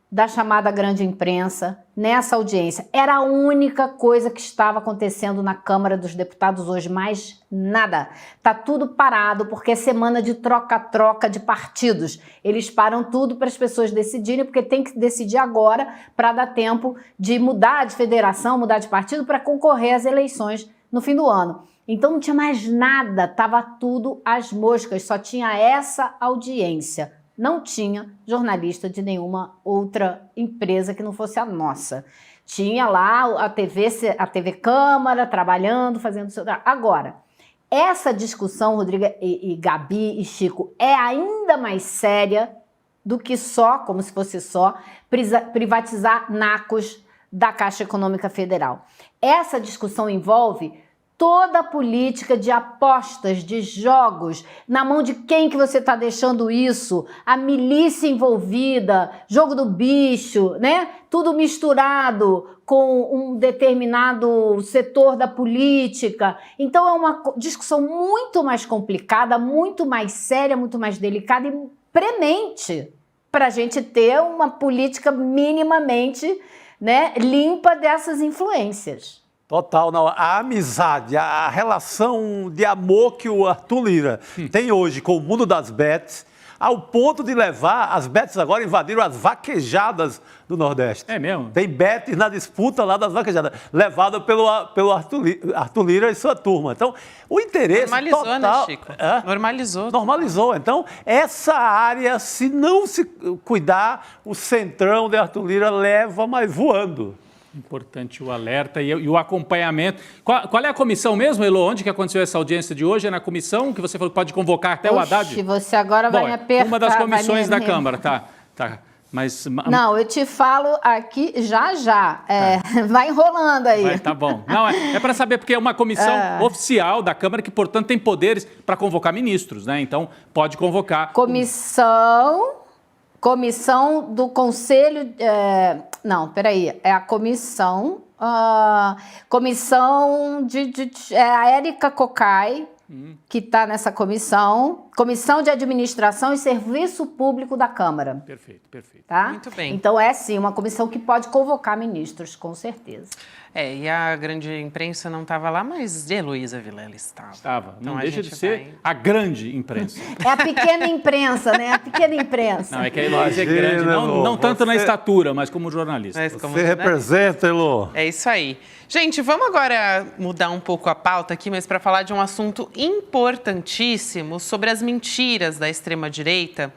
[SPEAKER 7] da chamada grande imprensa nessa audiência. Era a única coisa que estava acontecendo na Câmara dos Deputados hoje, mais nada. Tá tudo parado porque é semana de troca-troca de partidos. Eles param tudo para as pessoas decidirem, porque tem que decidir agora para dar tempo de mudar de federação, mudar de partido para concorrer às eleições no fim do ano. Então não tinha mais nada, estava tudo às moscas, só tinha essa audiência. Não tinha jornalista de nenhuma outra empresa que não fosse a nossa. Tinha lá a TV Câmara trabalhando, fazendo o seu trabalho. Agora, essa discussão, Rodrigo e Gabi e Chico, é ainda mais séria do que só, como se fosse só, privatizar nacos da Caixa Econômica Federal. Essa discussão envolve toda a política de apostas, de jogos, na mão de quem que você está deixando isso, a milícia envolvida, jogo do bicho, né? Tudo misturado com um determinado setor da política. Então é uma discussão muito mais complicada, muito mais séria, muito mais delicada e premente para a gente ter uma política minimamente, né, limpa dessas influências.
[SPEAKER 5] Total, não. A amizade, a relação de amor que o Arthur Lira tem hoje com o mundo das bets, ao ponto de levar, as bets agora invadiram as vaquejadas do Nordeste.
[SPEAKER 3] É mesmo?
[SPEAKER 5] Tem bets na disputa lá das vaquejadas, levada pelo Arthur Lira e sua turma. Então, o interesse
[SPEAKER 4] normalizou,
[SPEAKER 5] total...
[SPEAKER 4] né, Chico? Normalizou.
[SPEAKER 5] Normalizou. Então, essa área, se não se cuidar, o centrão de Arthur Lira leva, mas voando.
[SPEAKER 3] Importante o alerta e o acompanhamento. Qual é a comissão mesmo, Elo? Onde que aconteceu essa audiência de hoje? É na comissão que você falou que pode convocar até o Haddad?
[SPEAKER 7] Você agora vai me apertar.
[SPEAKER 3] Uma das comissões da Câmara, tá. Mas...
[SPEAKER 7] Não, eu te falo aqui já. Vai enrolando aí.
[SPEAKER 3] Tá bom. Não, é para saber, porque é uma comissão oficial da Câmara que, portanto, tem poderes para convocar ministros, né? Então, pode convocar...
[SPEAKER 7] Comissão do Conselho... Não, peraí. É a comissão... comissão a Érica Cocai, que está nessa comissão de Administração e Serviço Público da Câmara.
[SPEAKER 3] Perfeito.
[SPEAKER 7] Tá?
[SPEAKER 4] Muito bem.
[SPEAKER 7] Então é sim uma comissão que pode convocar ministros, com certeza.
[SPEAKER 4] E a grande imprensa não estava lá, mas Heloísa Vilela estava.
[SPEAKER 3] Estava.
[SPEAKER 4] Então,
[SPEAKER 3] Não deixa de ser a grande imprensa.
[SPEAKER 7] É a pequena imprensa, né? A pequena imprensa.
[SPEAKER 3] Não, é que a Heloísa é grande, não tanto na estatura, mas como jornalista.
[SPEAKER 5] Você representa, Elo.
[SPEAKER 4] É isso aí. Gente, vamos agora mudar um pouco a pauta aqui, mas para falar de um assunto importantíssimo sobre as mentiras da extrema-direita.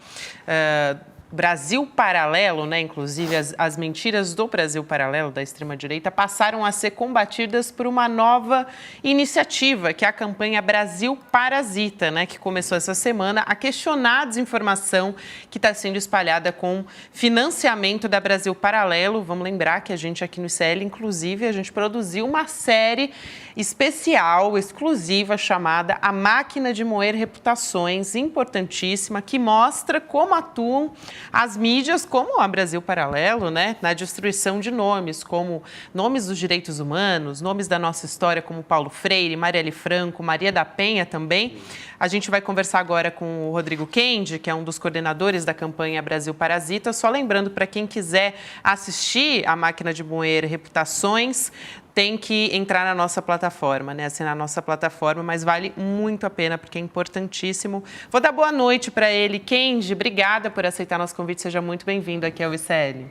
[SPEAKER 4] Brasil Paralelo, né? Inclusive, as mentiras do Brasil Paralelo, da extrema-direita, passaram a ser combatidas por uma nova iniciativa, que é a campanha Brasil Parasita, né? Que começou essa semana a questionar a desinformação que está sendo espalhada com financiamento da Brasil Paralelo. Vamos lembrar que a gente aqui no ICL, inclusive, a gente produziu uma série especial, exclusiva, chamada A Máquina de Moer Reputações, importantíssima, que mostra como atuam as mídias, como a Brasil Paralelo, né, na destruição de nomes, como nomes dos direitos humanos, nomes da nossa história, como Paulo Freire, Marielle Franco, Maria da Penha também. A gente vai conversar agora com o Rodrigo Kendi, que é um dos coordenadores da campanha Brasil Parasita. Só lembrando, para quem quiser assistir A Máquina de Moer Reputações, tem que entrar na nossa plataforma, né? Assinar a nossa plataforma, mas vale muito a pena, porque é importantíssimo. Vou dar boa noite para ele. Kendi, obrigada por aceitar nosso convite. Seja muito bem-vindo aqui ao ICL.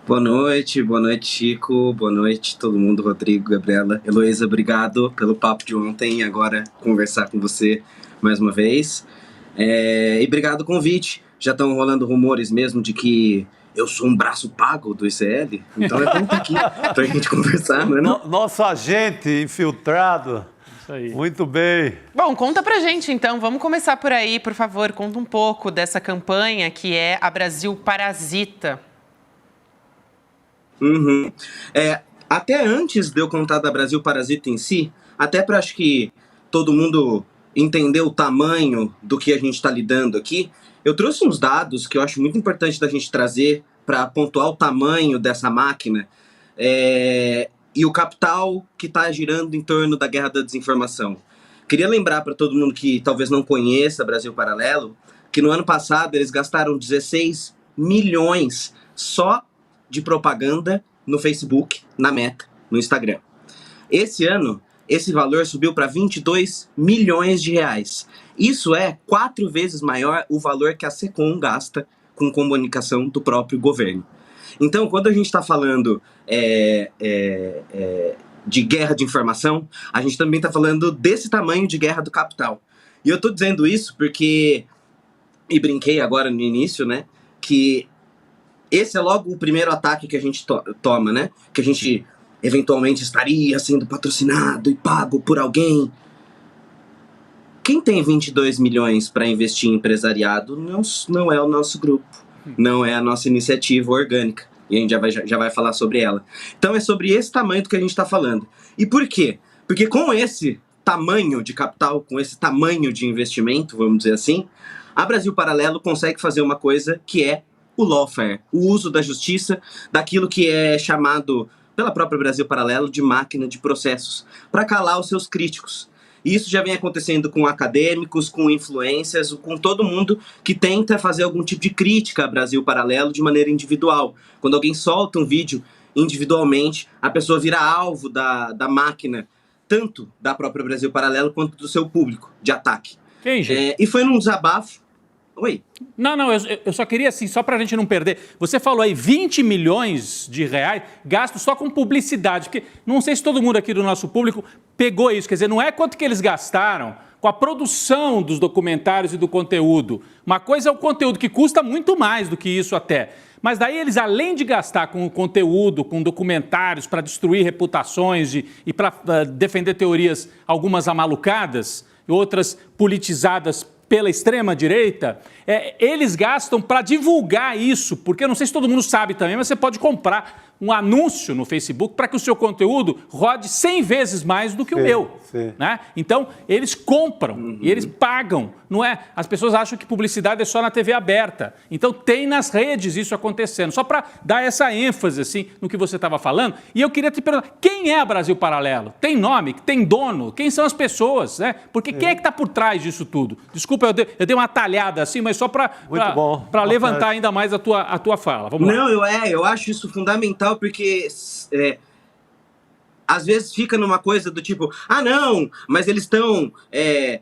[SPEAKER 10] Boa noite, Chico. Boa noite, todo mundo, Rodrigo, Gabriela. Heloísa, obrigado pelo papo de ontem e agora conversar com você mais uma vez. E obrigado pelo convite. Já estão rolando rumores mesmo de que eu sou um braço pago do ICL, então é bom estar aqui para a gente conversar, não é não?
[SPEAKER 5] Nosso agente infiltrado.
[SPEAKER 3] Isso aí.
[SPEAKER 5] Muito bem.
[SPEAKER 4] Bom, conta pra gente então, vamos começar por aí, por favor, conta um pouco dessa campanha que é a Brasil Parasita.
[SPEAKER 10] Até antes de eu contar da Brasil Parasita em si, até para acho que todo mundo entender o tamanho do que a gente está lidando aqui, eu trouxe uns dados que eu acho muito importante da gente trazer para pontuar o tamanho dessa máquina e o capital que está girando em torno da guerra da desinformação. Queria lembrar para todo mundo que talvez não conheça Brasil Paralelo, que no ano passado eles gastaram 16 milhões só de propaganda no Facebook, na Meta, no Instagram. Esse ano, esse valor subiu para 22 milhões de reais. Isso é 4 vezes maior o valor que a SECOM gasta com comunicação do próprio governo. Então, quando a gente está falando de guerra de informação, a gente também está falando desse tamanho de guerra do capital. E eu estou dizendo isso porque, e brinquei agora no início, né, que esse é logo o primeiro ataque que a gente toma, né, que a gente eventualmente estaria sendo patrocinado e pago por alguém. Quem tem 22 milhões para investir em empresariado não é o nosso grupo, não é a nossa iniciativa orgânica. E a gente já vai falar sobre ela. Então é sobre esse tamanho do que a gente está falando. E por quê? Porque com esse tamanho de capital, com esse tamanho de investimento, vamos dizer assim, a Brasil Paralelo consegue fazer uma coisa que é o lawfare, o uso da justiça, daquilo que é chamado pela própria Brasil Paralelo de máquina de processos, para calar os seus críticos. E isso já vem acontecendo com acadêmicos, com influencers, com todo mundo que tenta fazer algum tipo de crítica a Brasil Paralelo de maneira individual. Quando alguém solta um vídeo individualmente, a pessoa vira alvo da máquina, tanto da própria Brasil Paralelo quanto do seu público de ataque. E foi num desabafo. Oi?
[SPEAKER 3] Não, eu só queria assim, só para a gente não perder. Você falou aí 20 milhões de reais gastos só com publicidade, porque não sei se todo mundo aqui do nosso público pegou isso, quer dizer, não é quanto que eles gastaram com a produção dos documentários e do conteúdo. Uma coisa é o conteúdo que custa muito mais do que isso até. Mas daí eles, além de gastar com o conteúdo, com documentários para destruir reputações e para defender teorias, algumas amalucadas, outras politizadas pela extrema-direita, eles gastam para divulgar isso, porque eu não sei se todo mundo sabe também, mas você pode comprar um anúncio no Facebook para que o seu conteúdo rode 100 vezes mais do que o meu. Né? Então, eles compram e eles pagam, não é? As pessoas acham que publicidade é só na TV aberta. Então, tem nas redes isso acontecendo. Só para dar essa ênfase assim, no que você estava falando. E eu queria te perguntar, quem é a Brasil Paralelo? Tem nome? Tem dono? Quem são as pessoas? Né? Porque quem é que está por trás disso tudo? Desculpa, eu dei uma talhada assim, mas só para levantar ainda mais a tua fala. Vamos lá.
[SPEAKER 10] Não, eu acho isso fundamental, porque às vezes fica numa coisa do tipo, não, mas eles estão, é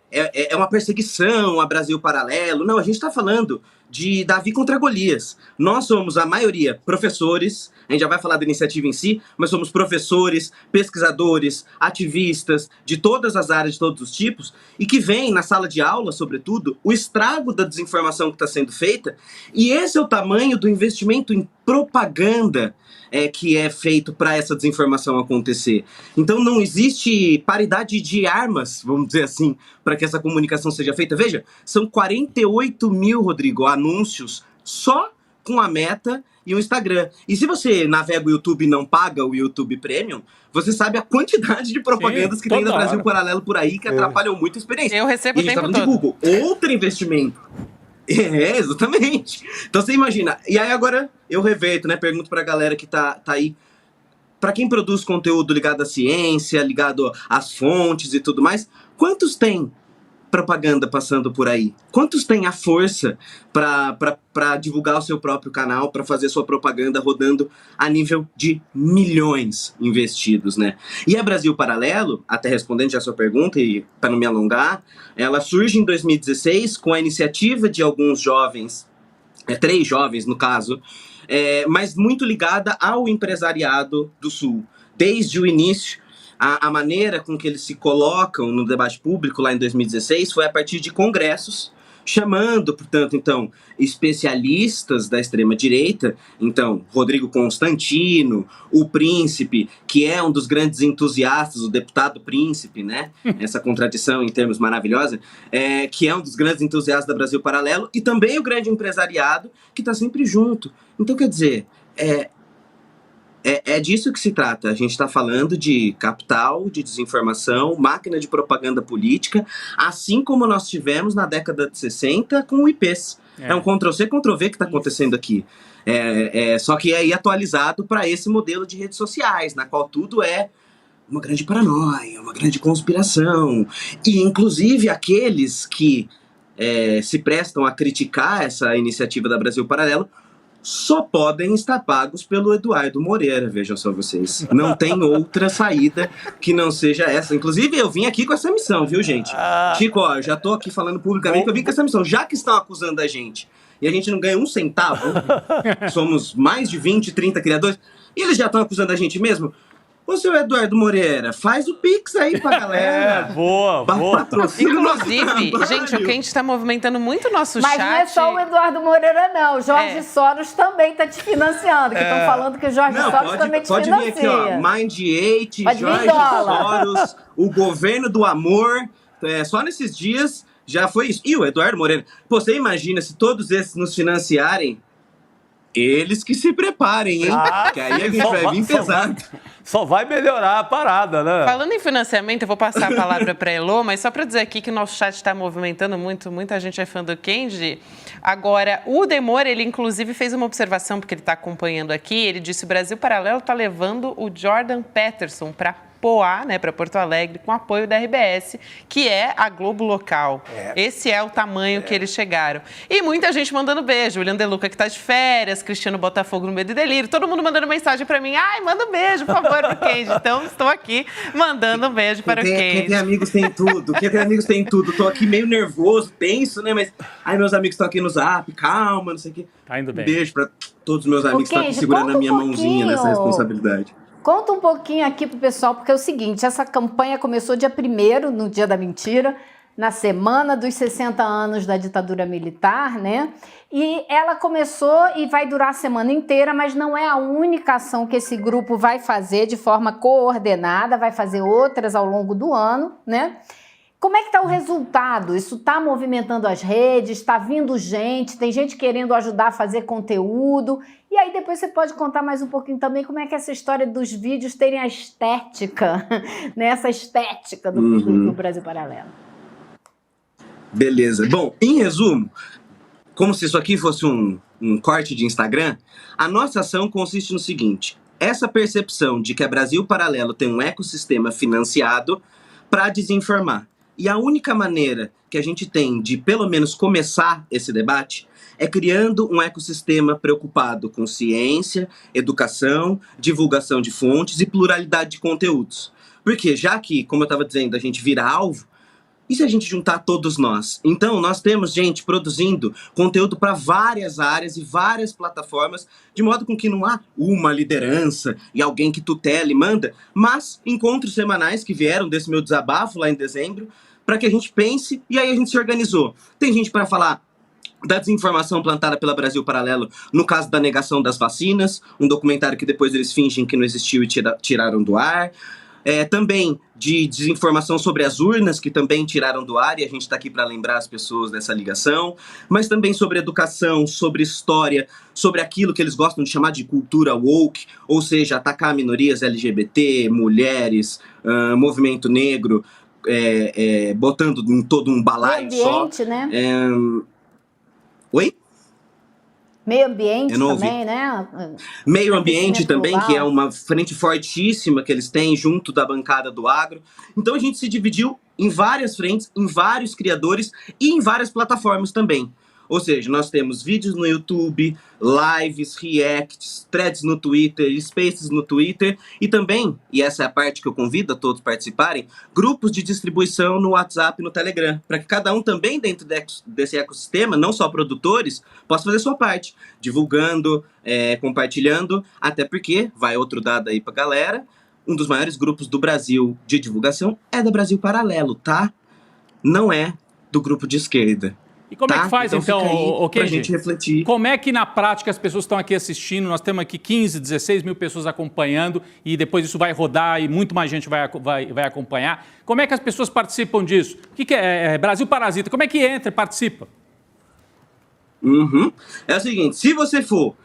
[SPEAKER 10] uma perseguição a Brasil Paralelo. Não, a gente está falando de Davi contra Golias. Nós somos, a maioria, professores, a gente já vai falar da iniciativa em si, mas somos professores, pesquisadores, ativistas, de todas as áreas, de todos os tipos, e que vem na sala de aula, sobretudo, o estrago da desinformação que está sendo feita, e esse é o tamanho do investimento em propaganda que é feito para essa desinformação acontecer. Então não existe paridade de armas, vamos dizer assim, para que essa comunicação seja feita. Veja, são 48 mil, Rodrigo, anúncios só com a Meta e o Instagram. E se você navega o YouTube e não paga o YouTube Premium, você sabe a quantidade de propagandas que tem no Brasil Paralelo por aí que atrapalham muito a experiência.
[SPEAKER 4] Eu recebo o tempo todo.
[SPEAKER 10] De Google. Outro investimento. Exatamente. Então você imagina. E aí agora eu reverto, né? Pergunto pra galera que tá aí. Pra quem produz conteúdo ligado à ciência, ligado às fontes e tudo mais, quantos tem propaganda passando por aí? Quantos tem a força para divulgar o seu próprio canal, para fazer sua propaganda rodando a nível de milhões investidos, né? E a Brasil Paralelo, até respondendo já a sua pergunta e para não me alongar, ela surge em 2016 com a iniciativa de alguns jovens, 3 jovens no caso, mas muito ligada ao empresariado do Sul. Desde o início, a maneira com que eles se colocam no debate público lá em 2016 foi a partir de congressos, chamando, portanto, então, especialistas da extrema-direita, então, Rodrigo Constantino, o Príncipe, que é um dos grandes entusiastas, o deputado Príncipe, né? Essa contradição em termos maravilhosa, que é um dos grandes entusiastas da Brasil Paralelo, e também o grande empresariado, que está sempre junto. Então, quer dizer, é disso que se trata. A gente está falando de capital, de desinformação, máquina de propaganda política, assim como nós tivemos na década de 60 com o IPs. É um Ctrl-C, Ctrl-V que está acontecendo aqui. Só que é aí atualizado para esse modelo de redes sociais, na qual tudo é uma grande paranoia, uma grande conspiração. E, inclusive, aqueles que se prestam a criticar essa iniciativa da Brasil Paralelo só podem estar pagos pelo Eduardo Moreira, vejam só vocês. Não tem outra saída que não seja essa. Inclusive, eu vim aqui com essa missão, viu, gente? Chico, eu já tô aqui falando publicamente que eu vim com essa missão. Já que estão acusando a gente e a gente não ganha um centavo, somos mais de 20, 30 criadores, e eles já estão acusando a gente mesmo, ô, seu Eduardo Moreira, faz o Pix aí pra galera.
[SPEAKER 5] Boa.
[SPEAKER 4] Inclusive, gente, o que a gente tá movimentando muito o nosso chat...
[SPEAKER 7] Mas não é só o Eduardo Moreira, não. O Jorge Soros também tá te financiando. Que estão falando que o Jorge Soros também te financia. Pode vir aqui, ó.
[SPEAKER 10] Mind8, Jorge Soros, o governo do amor. Só nesses dias já foi isso. E o Eduardo Moreira. Pô, você imagina se todos esses nos financiarem? Eles que se preparem, hein? Que aí a gente vai vir pesado.
[SPEAKER 5] Só vai melhorar a parada, né?
[SPEAKER 4] Falando em financiamento, eu vou passar a palavra para a Elô, mas só para dizer aqui que o nosso chat está movimentando muito, muita gente é fã do Kendi. Agora, o Demor, ele inclusive fez uma observação, porque ele está acompanhando aqui, ele disse que o Brasil Paralelo está levando o Jordan Peterson para Poá, né, para Porto Alegre, com apoio da RBS, que é a Globo local. Esse é o tamanho que eles chegaram. E muita gente mandando beijo. William De Luca, que está de férias, Cristiano Botafogo no Medo e Delírio, todo mundo mandando mensagem para mim. Ai, manda um beijo, por favor, pro Kendi. Então, estou aqui mandando um beijo para o Kendi.
[SPEAKER 10] Quem tem amigos tem tudo. Quem tem amigos tem tudo. Tô aqui meio nervoso, tenso, né? Mas, meus amigos estão aqui no Zap, calma, não sei o quê.
[SPEAKER 3] Tá indo bem.
[SPEAKER 10] Beijo para todos os meus amigos que estão aqui segurando a minha mãozinha nessa responsabilidade.
[SPEAKER 7] Conta um pouquinho aqui pro pessoal, porque é o seguinte, essa campanha começou dia 1º, no Dia da Mentira, na semana dos 60 anos da ditadura militar, né? E ela começou e vai durar a semana inteira, mas não é a única ação que esse grupo vai fazer de forma coordenada, vai fazer outras ao longo do ano, né? Como é que está o resultado? Isso está movimentando as redes, está vindo gente, tem gente querendo ajudar a fazer conteúdo. E aí depois você pode contar mais um pouquinho também como é que essa história dos vídeos terem a estética, né? Essa estética do Brasil Paralelo.
[SPEAKER 10] Beleza. Bom, em resumo, como se isso aqui fosse um corte de Instagram, a nossa ação consiste no seguinte: essa percepção de que a Brasil Paralelo tem um ecossistema financiado para desinformar. E a única maneira que a gente tem de, pelo menos, começar esse debate é criando um ecossistema preocupado com ciência, educação, divulgação de fontes e pluralidade de conteúdos. Porque já que, como eu estava dizendo, a gente vira alvo, e se a gente juntar todos nós? Então, nós temos gente produzindo conteúdo para várias áreas e várias plataformas, de modo com que não há uma liderança e alguém que tutela e manda, mas encontros semanais que vieram desse meu desabafo lá em dezembro, para que a gente pense, e aí a gente se organizou. Tem gente para falar da desinformação plantada pela Brasil Paralelo, no caso da negação das vacinas, um documentário que depois eles fingem que não existiu e tiraram do ar. Também de desinformação sobre as urnas, que também tiraram do ar, e a gente está aqui para lembrar as pessoas dessa ligação, mas também sobre educação, sobre história, sobre aquilo que eles gostam de chamar de cultura woke, ou seja, atacar minorias LGBT, mulheres, movimento negro, botando em todo um balaio só.
[SPEAKER 7] Meio ambiente, né?
[SPEAKER 10] Oi?
[SPEAKER 7] Meio ambiente também, né?
[SPEAKER 10] Meio ambiente também, que é uma frente fortíssima que eles têm junto da bancada do agro. Então a gente se dividiu em várias frentes, em vários criadores e em várias plataformas também. Ou seja, nós temos vídeos no YouTube, lives, reacts, threads no Twitter, spaces no Twitter e também, e essa é a parte que eu convido a todos participarem, grupos de distribuição no WhatsApp e no Telegram, para que cada um também dentro desse ecossistema, não só produtores, possa fazer sua parte, divulgando, compartilhando, até porque, vai outro dado aí pra galera, um dos maiores grupos do Brasil de divulgação é da Brasil Paralelo, tá? Não é do grupo de esquerda.
[SPEAKER 3] E como é que faz, então,
[SPEAKER 10] pra gente refletir.
[SPEAKER 3] Como é que na prática as pessoas estão aqui assistindo? Nós temos aqui 15, 16 mil pessoas acompanhando e depois isso vai rodar e muito mais gente vai acompanhar. Como é que as pessoas participam disso? O que é Brasil Parasita? Como é que entra e participa?
[SPEAKER 10] É o seguinte, se você for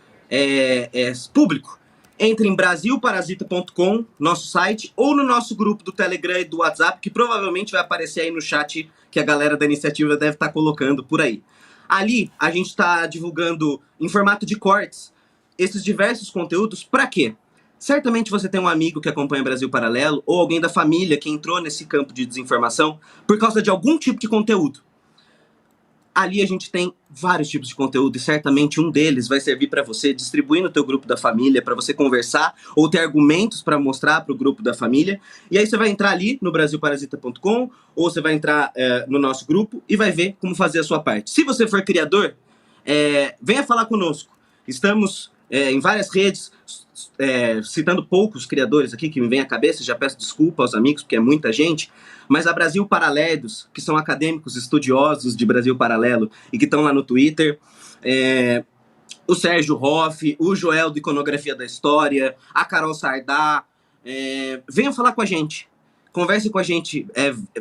[SPEAKER 10] público, entre em brasilparasita.com, nosso site, ou no nosso grupo do Telegram e do WhatsApp, que provavelmente vai aparecer aí no chat que a galera da iniciativa deve estar colocando por aí. Ali, a gente está divulgando em formato de cortes esses diversos conteúdos. Para quê? Certamente você tem um amigo que acompanha Brasil Paralelo ou alguém da família que entrou nesse campo de desinformação por causa de algum tipo de conteúdo. Ali a gente tem vários tipos de conteúdo e certamente um deles vai servir para você distribuir no teu grupo da família, para você conversar ou ter argumentos para mostrar para o grupo da família. E aí você vai entrar ali no brasilparasita.com ou você vai entrar no nosso grupo e vai ver como fazer a sua parte. Se você for criador, venha falar conosco. Estamos em várias redes, citando poucos criadores aqui que me vem à cabeça, já peço desculpa aos amigos porque é muita gente, mas a Brasil Paralelos, que são acadêmicos estudiosos de Brasil Paralelo e que estão lá no Twitter, o Sérgio Hoff, o Joel do Iconografia da História, a Carol Sardá, venham falar com a gente, converse com a gente,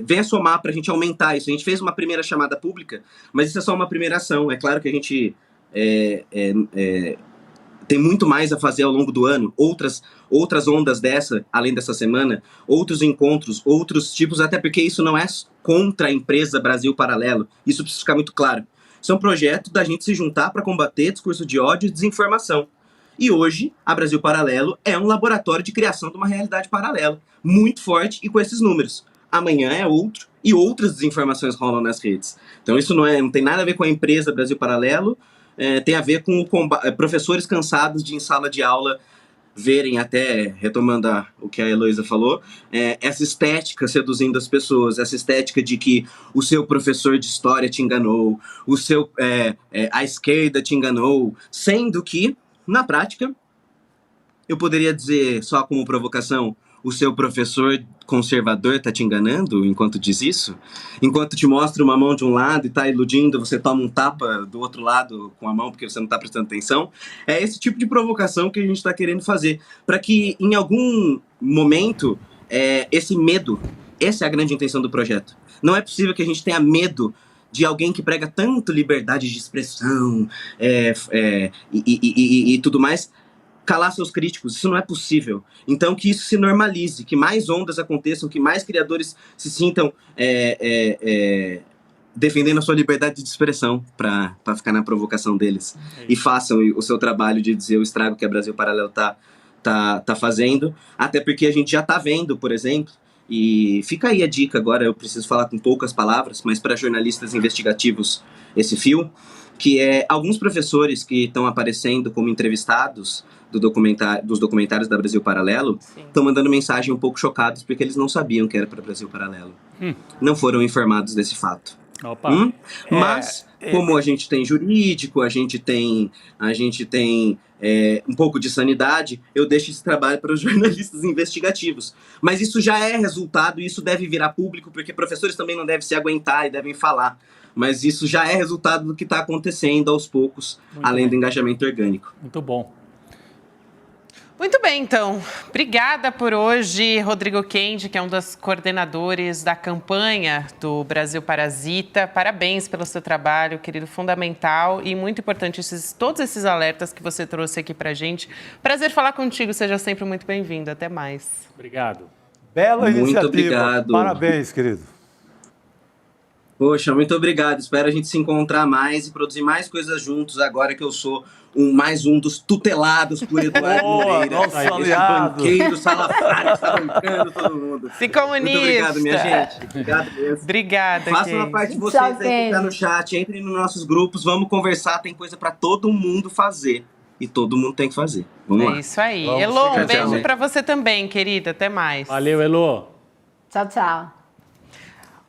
[SPEAKER 10] venha somar para a gente aumentar isso. A gente fez uma primeira chamada pública, mas isso é só uma primeira ação. É claro que a gente tem muito mais a fazer ao longo do ano, outras ondas dessa, além dessa semana, outros encontros, outros tipos, até porque isso não é contra a empresa Brasil Paralelo, isso precisa ficar muito claro. Isso é um projeto da gente se juntar para combater discurso de ódio e desinformação. E hoje, a Brasil Paralelo é um laboratório de criação de uma realidade paralela, muito forte e com esses números. Amanhã é outro, e outras desinformações rolam nas redes. Então isso não tem nada a ver com a empresa Brasil Paralelo, tem a ver com professores cansados de em sala de aula verem, até retomando o que a Heloísa falou, essa estética seduzindo as pessoas, essa estética de que o seu professor de história te enganou, a esquerda te enganou, sendo que, na prática, eu poderia dizer só como provocação, o seu professor conservador tá te enganando enquanto diz isso? Enquanto te mostra uma mão de um lado e tá iludindo, você toma um tapa do outro lado com a mão porque você não tá prestando atenção? É esse tipo de provocação que a gente tá querendo fazer, para que em algum momento esse medo, Essa é a grande intenção do projeto. Não é possível que a gente tenha medo de alguém que prega tanto liberdade de expressão e tudo mais, calar seus críticos. Isso não é possível. Então, que isso se normalize, que mais ondas aconteçam, que mais criadores se sintam defendendo a sua liberdade de expressão para ficar na provocação deles. E façam o seu trabalho de dizer o estrago que a Brasil Paralelo tá fazendo. Até porque a gente já está vendo, por exemplo, e fica aí a dica agora, eu preciso falar com poucas palavras, mas para jornalistas investigativos esse fio, que é alguns professores que estão aparecendo como entrevistados dos documentários da Brasil Paralelo, estão mandando mensagem um pouco chocados porque eles não sabiam que era para Brasil Paralelo. Não foram informados desse fato. Mas, como a gente tem jurídico, a gente tem um pouco de sanidade, eu deixo esse trabalho para os jornalistas investigativos. Mas isso já é resultado e isso deve virar público, porque professores também não devem se aguentar e devem falar. Mas isso já é resultado do que está acontecendo aos poucos, além do engajamento orgânico.
[SPEAKER 3] Muito bom.
[SPEAKER 4] Muito bem, então. Obrigada por hoje, Rodrigo Kendi, que é um dos coordenadores da campanha do Brasil Parasita. Parabéns pelo seu trabalho, querido, fundamental e muito importante todos esses alertas que você trouxe aqui pra gente. Prazer falar contigo, seja sempre muito bem-vindo. Até mais.
[SPEAKER 3] Obrigado.
[SPEAKER 5] Bela iniciativa.
[SPEAKER 10] Muito obrigado.
[SPEAKER 5] Parabéns, querido.
[SPEAKER 10] Poxa, muito obrigado. Espero a gente se encontrar mais e produzir mais coisas juntos agora que eu sou mais um dos tutelados por Eduardo Moreira.
[SPEAKER 5] Nosso aliado.
[SPEAKER 10] Banqueiro, Salafrário, que está bancando todo mundo.
[SPEAKER 4] Se comunista.
[SPEAKER 10] Muito obrigado, minha gente. Obrigado mesmo.
[SPEAKER 4] Obrigada,
[SPEAKER 10] Façam a parte de vocês aí que tá no chat. Entrem nos nossos grupos, vamos conversar. Tem coisa para todo mundo fazer. E todo mundo tem que fazer. Vamos lá.
[SPEAKER 4] É isso aí.
[SPEAKER 5] Vamos
[SPEAKER 4] Elô, um
[SPEAKER 10] tchau,
[SPEAKER 4] beijo
[SPEAKER 10] tchau.
[SPEAKER 4] para você também, querida. Até mais.
[SPEAKER 3] Valeu, Elô.
[SPEAKER 7] Tchau, tchau.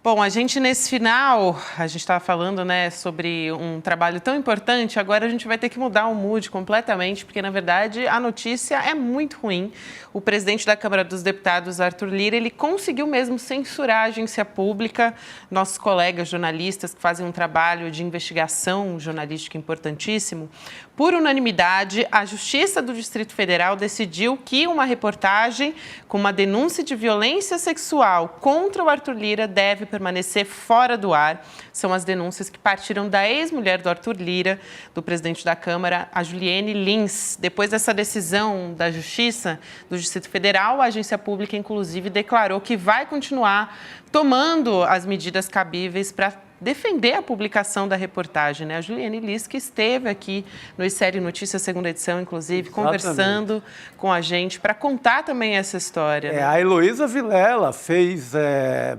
[SPEAKER 4] Bom, a gente nesse final, a gente estava falando, né, sobre um trabalho tão importante, agora a gente vai ter que mudar o mood completamente, porque, na verdade, a notícia é muito ruim. O presidente da Câmara dos Deputados, Arthur Lira, ele conseguiu mesmo censurar a agência pública, nossos colegas jornalistas que fazem um trabalho de investigação jornalística importantíssimo. Por unanimidade, a Justiça do Distrito Federal decidiu que uma reportagem com uma denúncia de violência sexual contra o Arthur Lira deve permanecer fora do ar. São as denúncias que partiram da ex-mulher do Arthur Lira, do presidente da Câmara, a Juliane Lins. Depois dessa decisão da Justiça do Distrito Federal, a agência pública, inclusive, declarou que vai continuar tomando as medidas cabíveis para defender a publicação da reportagem, né? A Juliane Lins, que esteve aqui no ICL Notícias, segunda edição, inclusive, conversando com a gente para contar também essa história. Né?
[SPEAKER 5] A Heloísa Vilela fez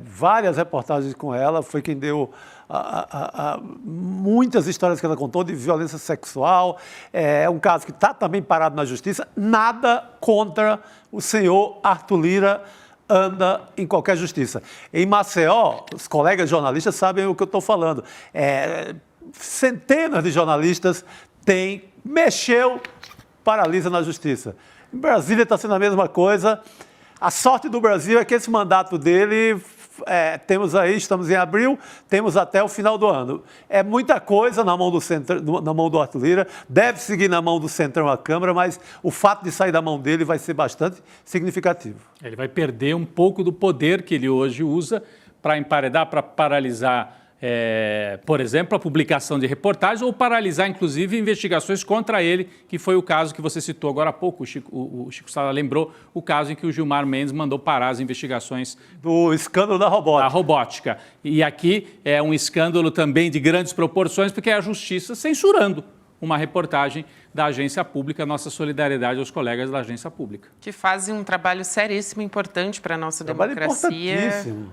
[SPEAKER 5] várias reportagens com ela, foi quem deu muitas histórias que ela contou de violência sexual. É um caso que está também parado na justiça. Nada contra o senhor Arthur Lira anda em qualquer justiça. Em Maceió, os colegas jornalistas sabem o que eu estou falando. Centenas de jornalistas mexeu, paralisa na justiça. Em Brasília está sendo a mesma coisa. A sorte do Brasil é que esse mandato dele, estamos em abril, temos até o final do ano. É muita coisa na mão do Arthur Lira, deve seguir na mão do Centrão a Câmara, mas o fato de sair da mão dele vai ser bastante significativo.
[SPEAKER 3] Ele vai perder um pouco do poder que ele hoje usa para emparedar, para paralisar, por exemplo, a publicação de reportagens ou paralisar, inclusive, investigações contra ele, que foi o caso que você citou agora há pouco. O Chico Sala lembrou o caso em que o Gilmar Mendes mandou parar as investigações
[SPEAKER 5] do escândalo da robótica.
[SPEAKER 3] E aqui é um escândalo também de grandes proporções, porque é a Justiça censurando uma reportagem da agência pública. Nossa solidariedade aos colegas da agência pública.
[SPEAKER 4] Que fazem um trabalho seríssimo, importante para a nossa democracia.
[SPEAKER 5] Importantíssimo.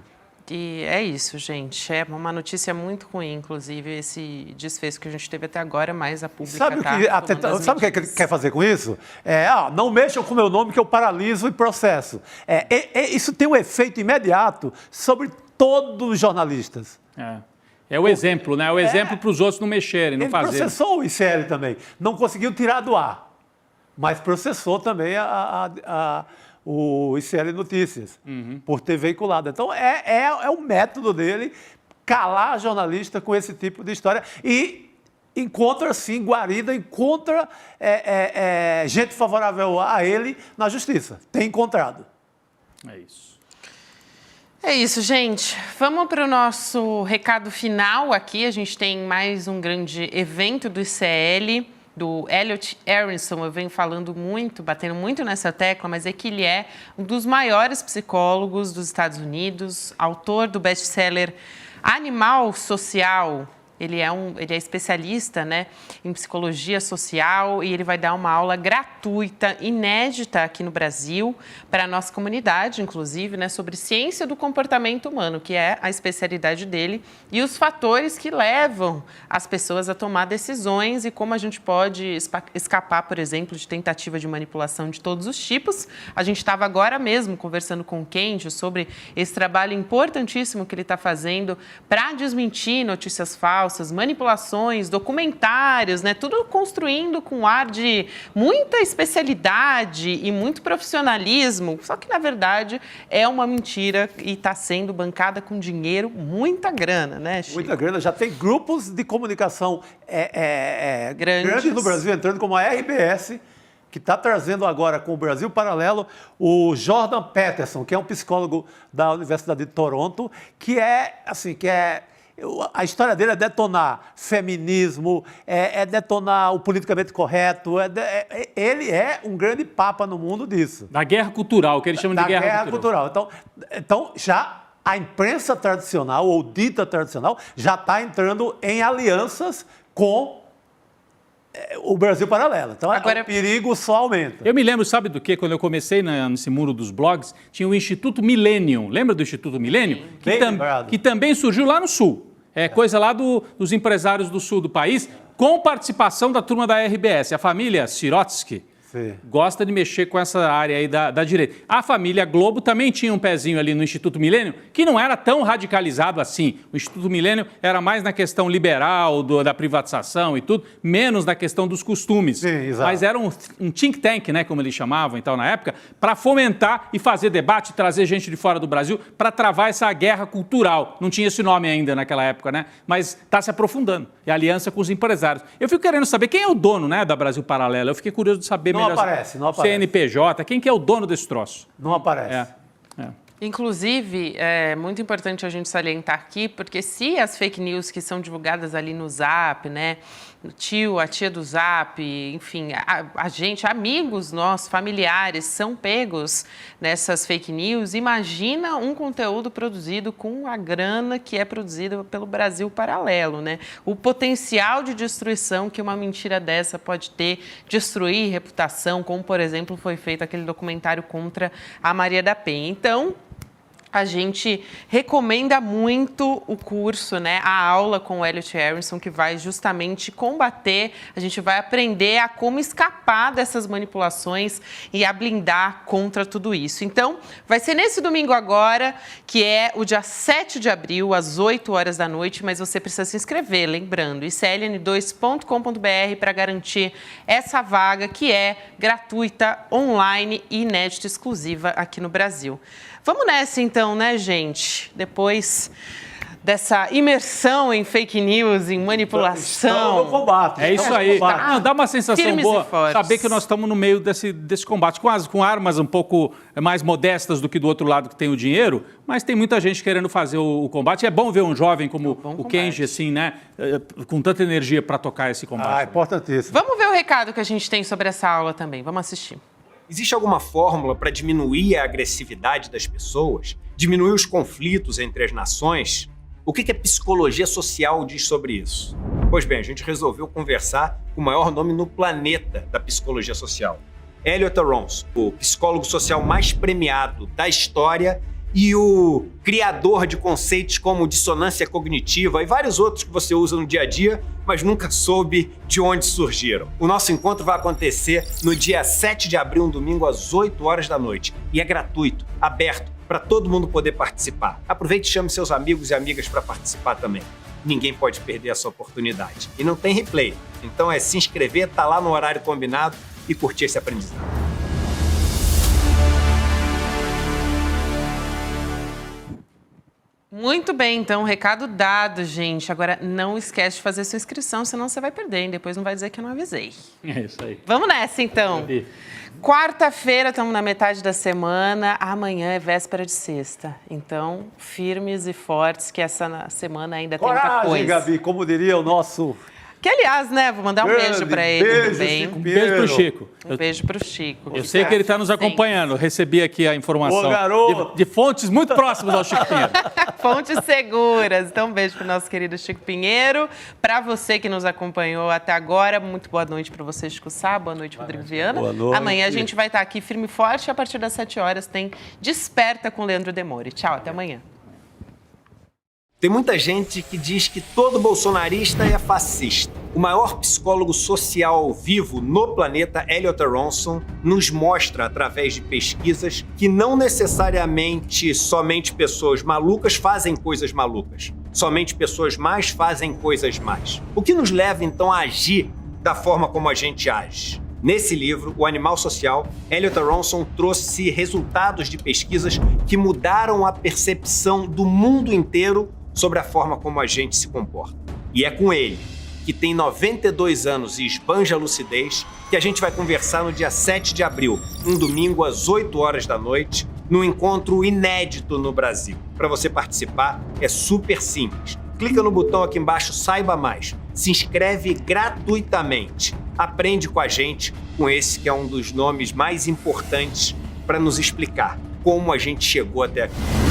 [SPEAKER 4] E é isso, gente. É uma notícia muito ruim, inclusive, esse desfecho que a gente teve até agora, mas a pública
[SPEAKER 5] sabe o que ele quer fazer com isso? Não mexam com o meu nome que eu paraliso e processo. Isso tem um efeito imediato sobre todos os jornalistas.
[SPEAKER 3] É o exemplo, né? É o exemplo para os outros não mexerem, não fazerem.
[SPEAKER 5] Ele processou o ICL também. Não conseguiu tirar do ar, mas processou também o ICL Notícias, por ter veiculado. Então, é o método dele calar jornalista com esse tipo de história e encontra, sim, guarida, encontra gente favorável a ele na justiça. Tem encontrado.
[SPEAKER 3] É isso.
[SPEAKER 4] É isso, gente. Vamos para o nosso recado final aqui. A gente tem mais um grande evento do ICL, do Elliot Aronson. Eu venho falando muito, batendo muito nessa tecla, mas é que ele é um dos maiores psicólogos dos Estados Unidos, autor do best-seller Animal Social. Ele é especialista, né, em psicologia social e ele vai dar uma aula gratuita, inédita aqui no Brasil, para a nossa comunidade, inclusive, né, sobre ciência do comportamento humano, que é a especialidade dele, e os fatores que levam as pessoas a tomar decisões e como a gente pode escapar, por exemplo, de tentativa de manipulação de todos os tipos. A gente estava agora mesmo conversando com o Kenji sobre esse trabalho importantíssimo que ele está fazendo para desmentir notícias falsas, manipulações, documentários, né? Tudo construindo com um ar de muita especialidade e muito profissionalismo, só que, na verdade, é uma mentira e está sendo bancada com dinheiro, muita grana, né, Chico?
[SPEAKER 5] Muita grana. Já tem grupos de comunicação grandes no Brasil entrando, como a RBS, que está trazendo agora com o Brasil Paralelo o Jordan Peterson, que é um psicólogo da Universidade de Toronto, a história dele é detonar feminismo, é detonar o politicamente correto. Ele é um grande papa no mundo disso.
[SPEAKER 3] Da guerra cultural, que eles chamam de guerra cultural.
[SPEAKER 5] Então, já a imprensa tradicional, ou dita tradicional, já está entrando em alianças com o Brasil Paralelo. Então, agora, o perigo só aumenta.
[SPEAKER 3] Eu me lembro, sabe do quê? Quando eu comecei nesse mundo dos blogs, tinha o Instituto Millennium. Lembra do Instituto Millennium? Que também surgiu lá no Sul. Coisa lá dos empresários do Sul do país, com participação da turma da RBS. A família Sirotsky gosta de mexer com essa área aí da direita. A família Globo também tinha um pezinho ali no Instituto Millennium, que não era tão radicalizado assim. O Instituto Millennium era mais na questão liberal, da privatização e tudo, menos na questão dos costumes.
[SPEAKER 5] Sim, exato.
[SPEAKER 3] Mas era um think tank, né, como eles chamavam então na época, para fomentar e fazer debate, trazer gente de fora do Brasil, para travar essa guerra cultural. Não tinha esse nome ainda naquela época, né? Mas está se aprofundando. É a aliança com os empresários. Eu fico querendo saber quem é o dono, né, da Brasil Paralelo. Eu fiquei curioso de saber melhor.
[SPEAKER 5] Não aparece.
[SPEAKER 3] CNPJ, quem que é o dono desse troço?
[SPEAKER 5] Não aparece.
[SPEAKER 4] Inclusive, é muito importante a gente salientar aqui, porque se as fake news que são divulgadas ali no Zap, né, a tia do Zap, enfim, a gente, amigos nossos, familiares, são pegos nessas fake news, imagina um conteúdo produzido com a grana que é produzida pelo Brasil Paralelo, né? O potencial de destruição que uma mentira dessa pode ter, destruir reputação, como, por exemplo, foi feito aquele documentário contra a Maria da Penha. Então, a gente recomenda muito o curso, né, a aula com o Elliot Aronson, que vai justamente combater, a gente vai aprender a como escapar dessas manipulações e a blindar contra tudo isso. Então, vai ser nesse domingo agora, que é o dia 7 de abril, às 8 horas da noite, mas você precisa se inscrever, lembrando, icln2.com.br para garantir essa vaga, que é gratuita, online e inédita, exclusiva aqui no Brasil. Vamos nessa então, né, gente? Depois dessa imersão em fake news, em manipulação.
[SPEAKER 5] No combate.
[SPEAKER 3] É isso aí. Dá uma sensação boa saber que nós estamos no meio desse combate, com armas um pouco mais modestas do que do outro lado que tem o dinheiro, mas tem muita gente querendo fazer o combate. É bom ver um jovem como o Kenji, assim, né, com tanta energia para tocar esse combate.
[SPEAKER 5] É importantíssimo.
[SPEAKER 4] Vamos ver o recado que a gente tem sobre essa aula também. Vamos assistir.
[SPEAKER 11] Existe alguma fórmula para diminuir a agressividade das pessoas? Diminuir os conflitos entre as nações? O que a psicologia social diz sobre isso? Pois bem, a gente resolveu conversar com o maior nome no planeta da psicologia social. Elliot Aronson, o psicólogo social mais premiado da história e o criador de conceitos como dissonância cognitiva e vários outros que você usa no dia a dia, mas nunca soube de onde surgiram. O nosso encontro vai acontecer no dia 7 de abril, um domingo, às 8 horas da noite. E é gratuito, aberto, para todo mundo poder participar. Aproveite e chame seus amigos e amigas para participar também. Ninguém pode perder essa oportunidade. E não tem replay. Então é se inscrever, tá lá no horário combinado e curtir esse aprendizado.
[SPEAKER 4] Muito bem, então, recado dado, gente. Agora, não esquece de fazer sua inscrição, senão você vai perder, hein? Depois não vai dizer que eu não avisei.
[SPEAKER 3] É isso aí.
[SPEAKER 4] Vamos nessa, então. Quarta-feira, estamos na metade da semana. Amanhã é véspera de sexta. Então, firmes e fortes, que essa semana ainda tem muita coisa.
[SPEAKER 5] Gabi, como diria o nosso...
[SPEAKER 4] Que, aliás, né, vou mandar um beijo para ele também.
[SPEAKER 3] Um beijo pro Chico.
[SPEAKER 4] Um beijo pro Chico.
[SPEAKER 3] Eu sei que ele está nos acompanhando. Eu recebi aqui a informação de fontes muito próximas ao Chico Pinheiro.
[SPEAKER 4] Fontes seguras. Então, um beijo pro nosso querido Chico Pinheiro. Para você que nos acompanhou até agora, muito boa noite para você, Chico Sá. Boa noite, Rodrigo Viana.
[SPEAKER 5] Boa noite.
[SPEAKER 4] Amanhã a gente vai estar aqui firme e forte. A partir das 7 horas tem Desperta com Leandro Demore. Tchau, até amanhã.
[SPEAKER 11] Tem muita gente que diz que todo bolsonarista é fascista. O maior psicólogo social vivo no planeta, Elliot Aronson, nos mostra, através de pesquisas, que não necessariamente somente pessoas malucas fazem coisas malucas. Somente pessoas más fazem coisas más. O que nos leva, então, a agir da forma como a gente age? Nesse livro, O Animal Social, Elliot Aronson trouxe resultados de pesquisas que mudaram a percepção do mundo inteiro sobre a forma como a gente se comporta. E é com ele, que tem 92 anos e esbanja a lucidez, que a gente vai conversar no dia 7 de abril, um domingo às 8 horas da noite, num encontro inédito no Brasil. Para você participar, é super simples. Clica no botão aqui embaixo, saiba mais. Se inscreve gratuitamente. Aprende com a gente, com esse que é um dos nomes mais importantes para nos explicar como a gente chegou até aqui.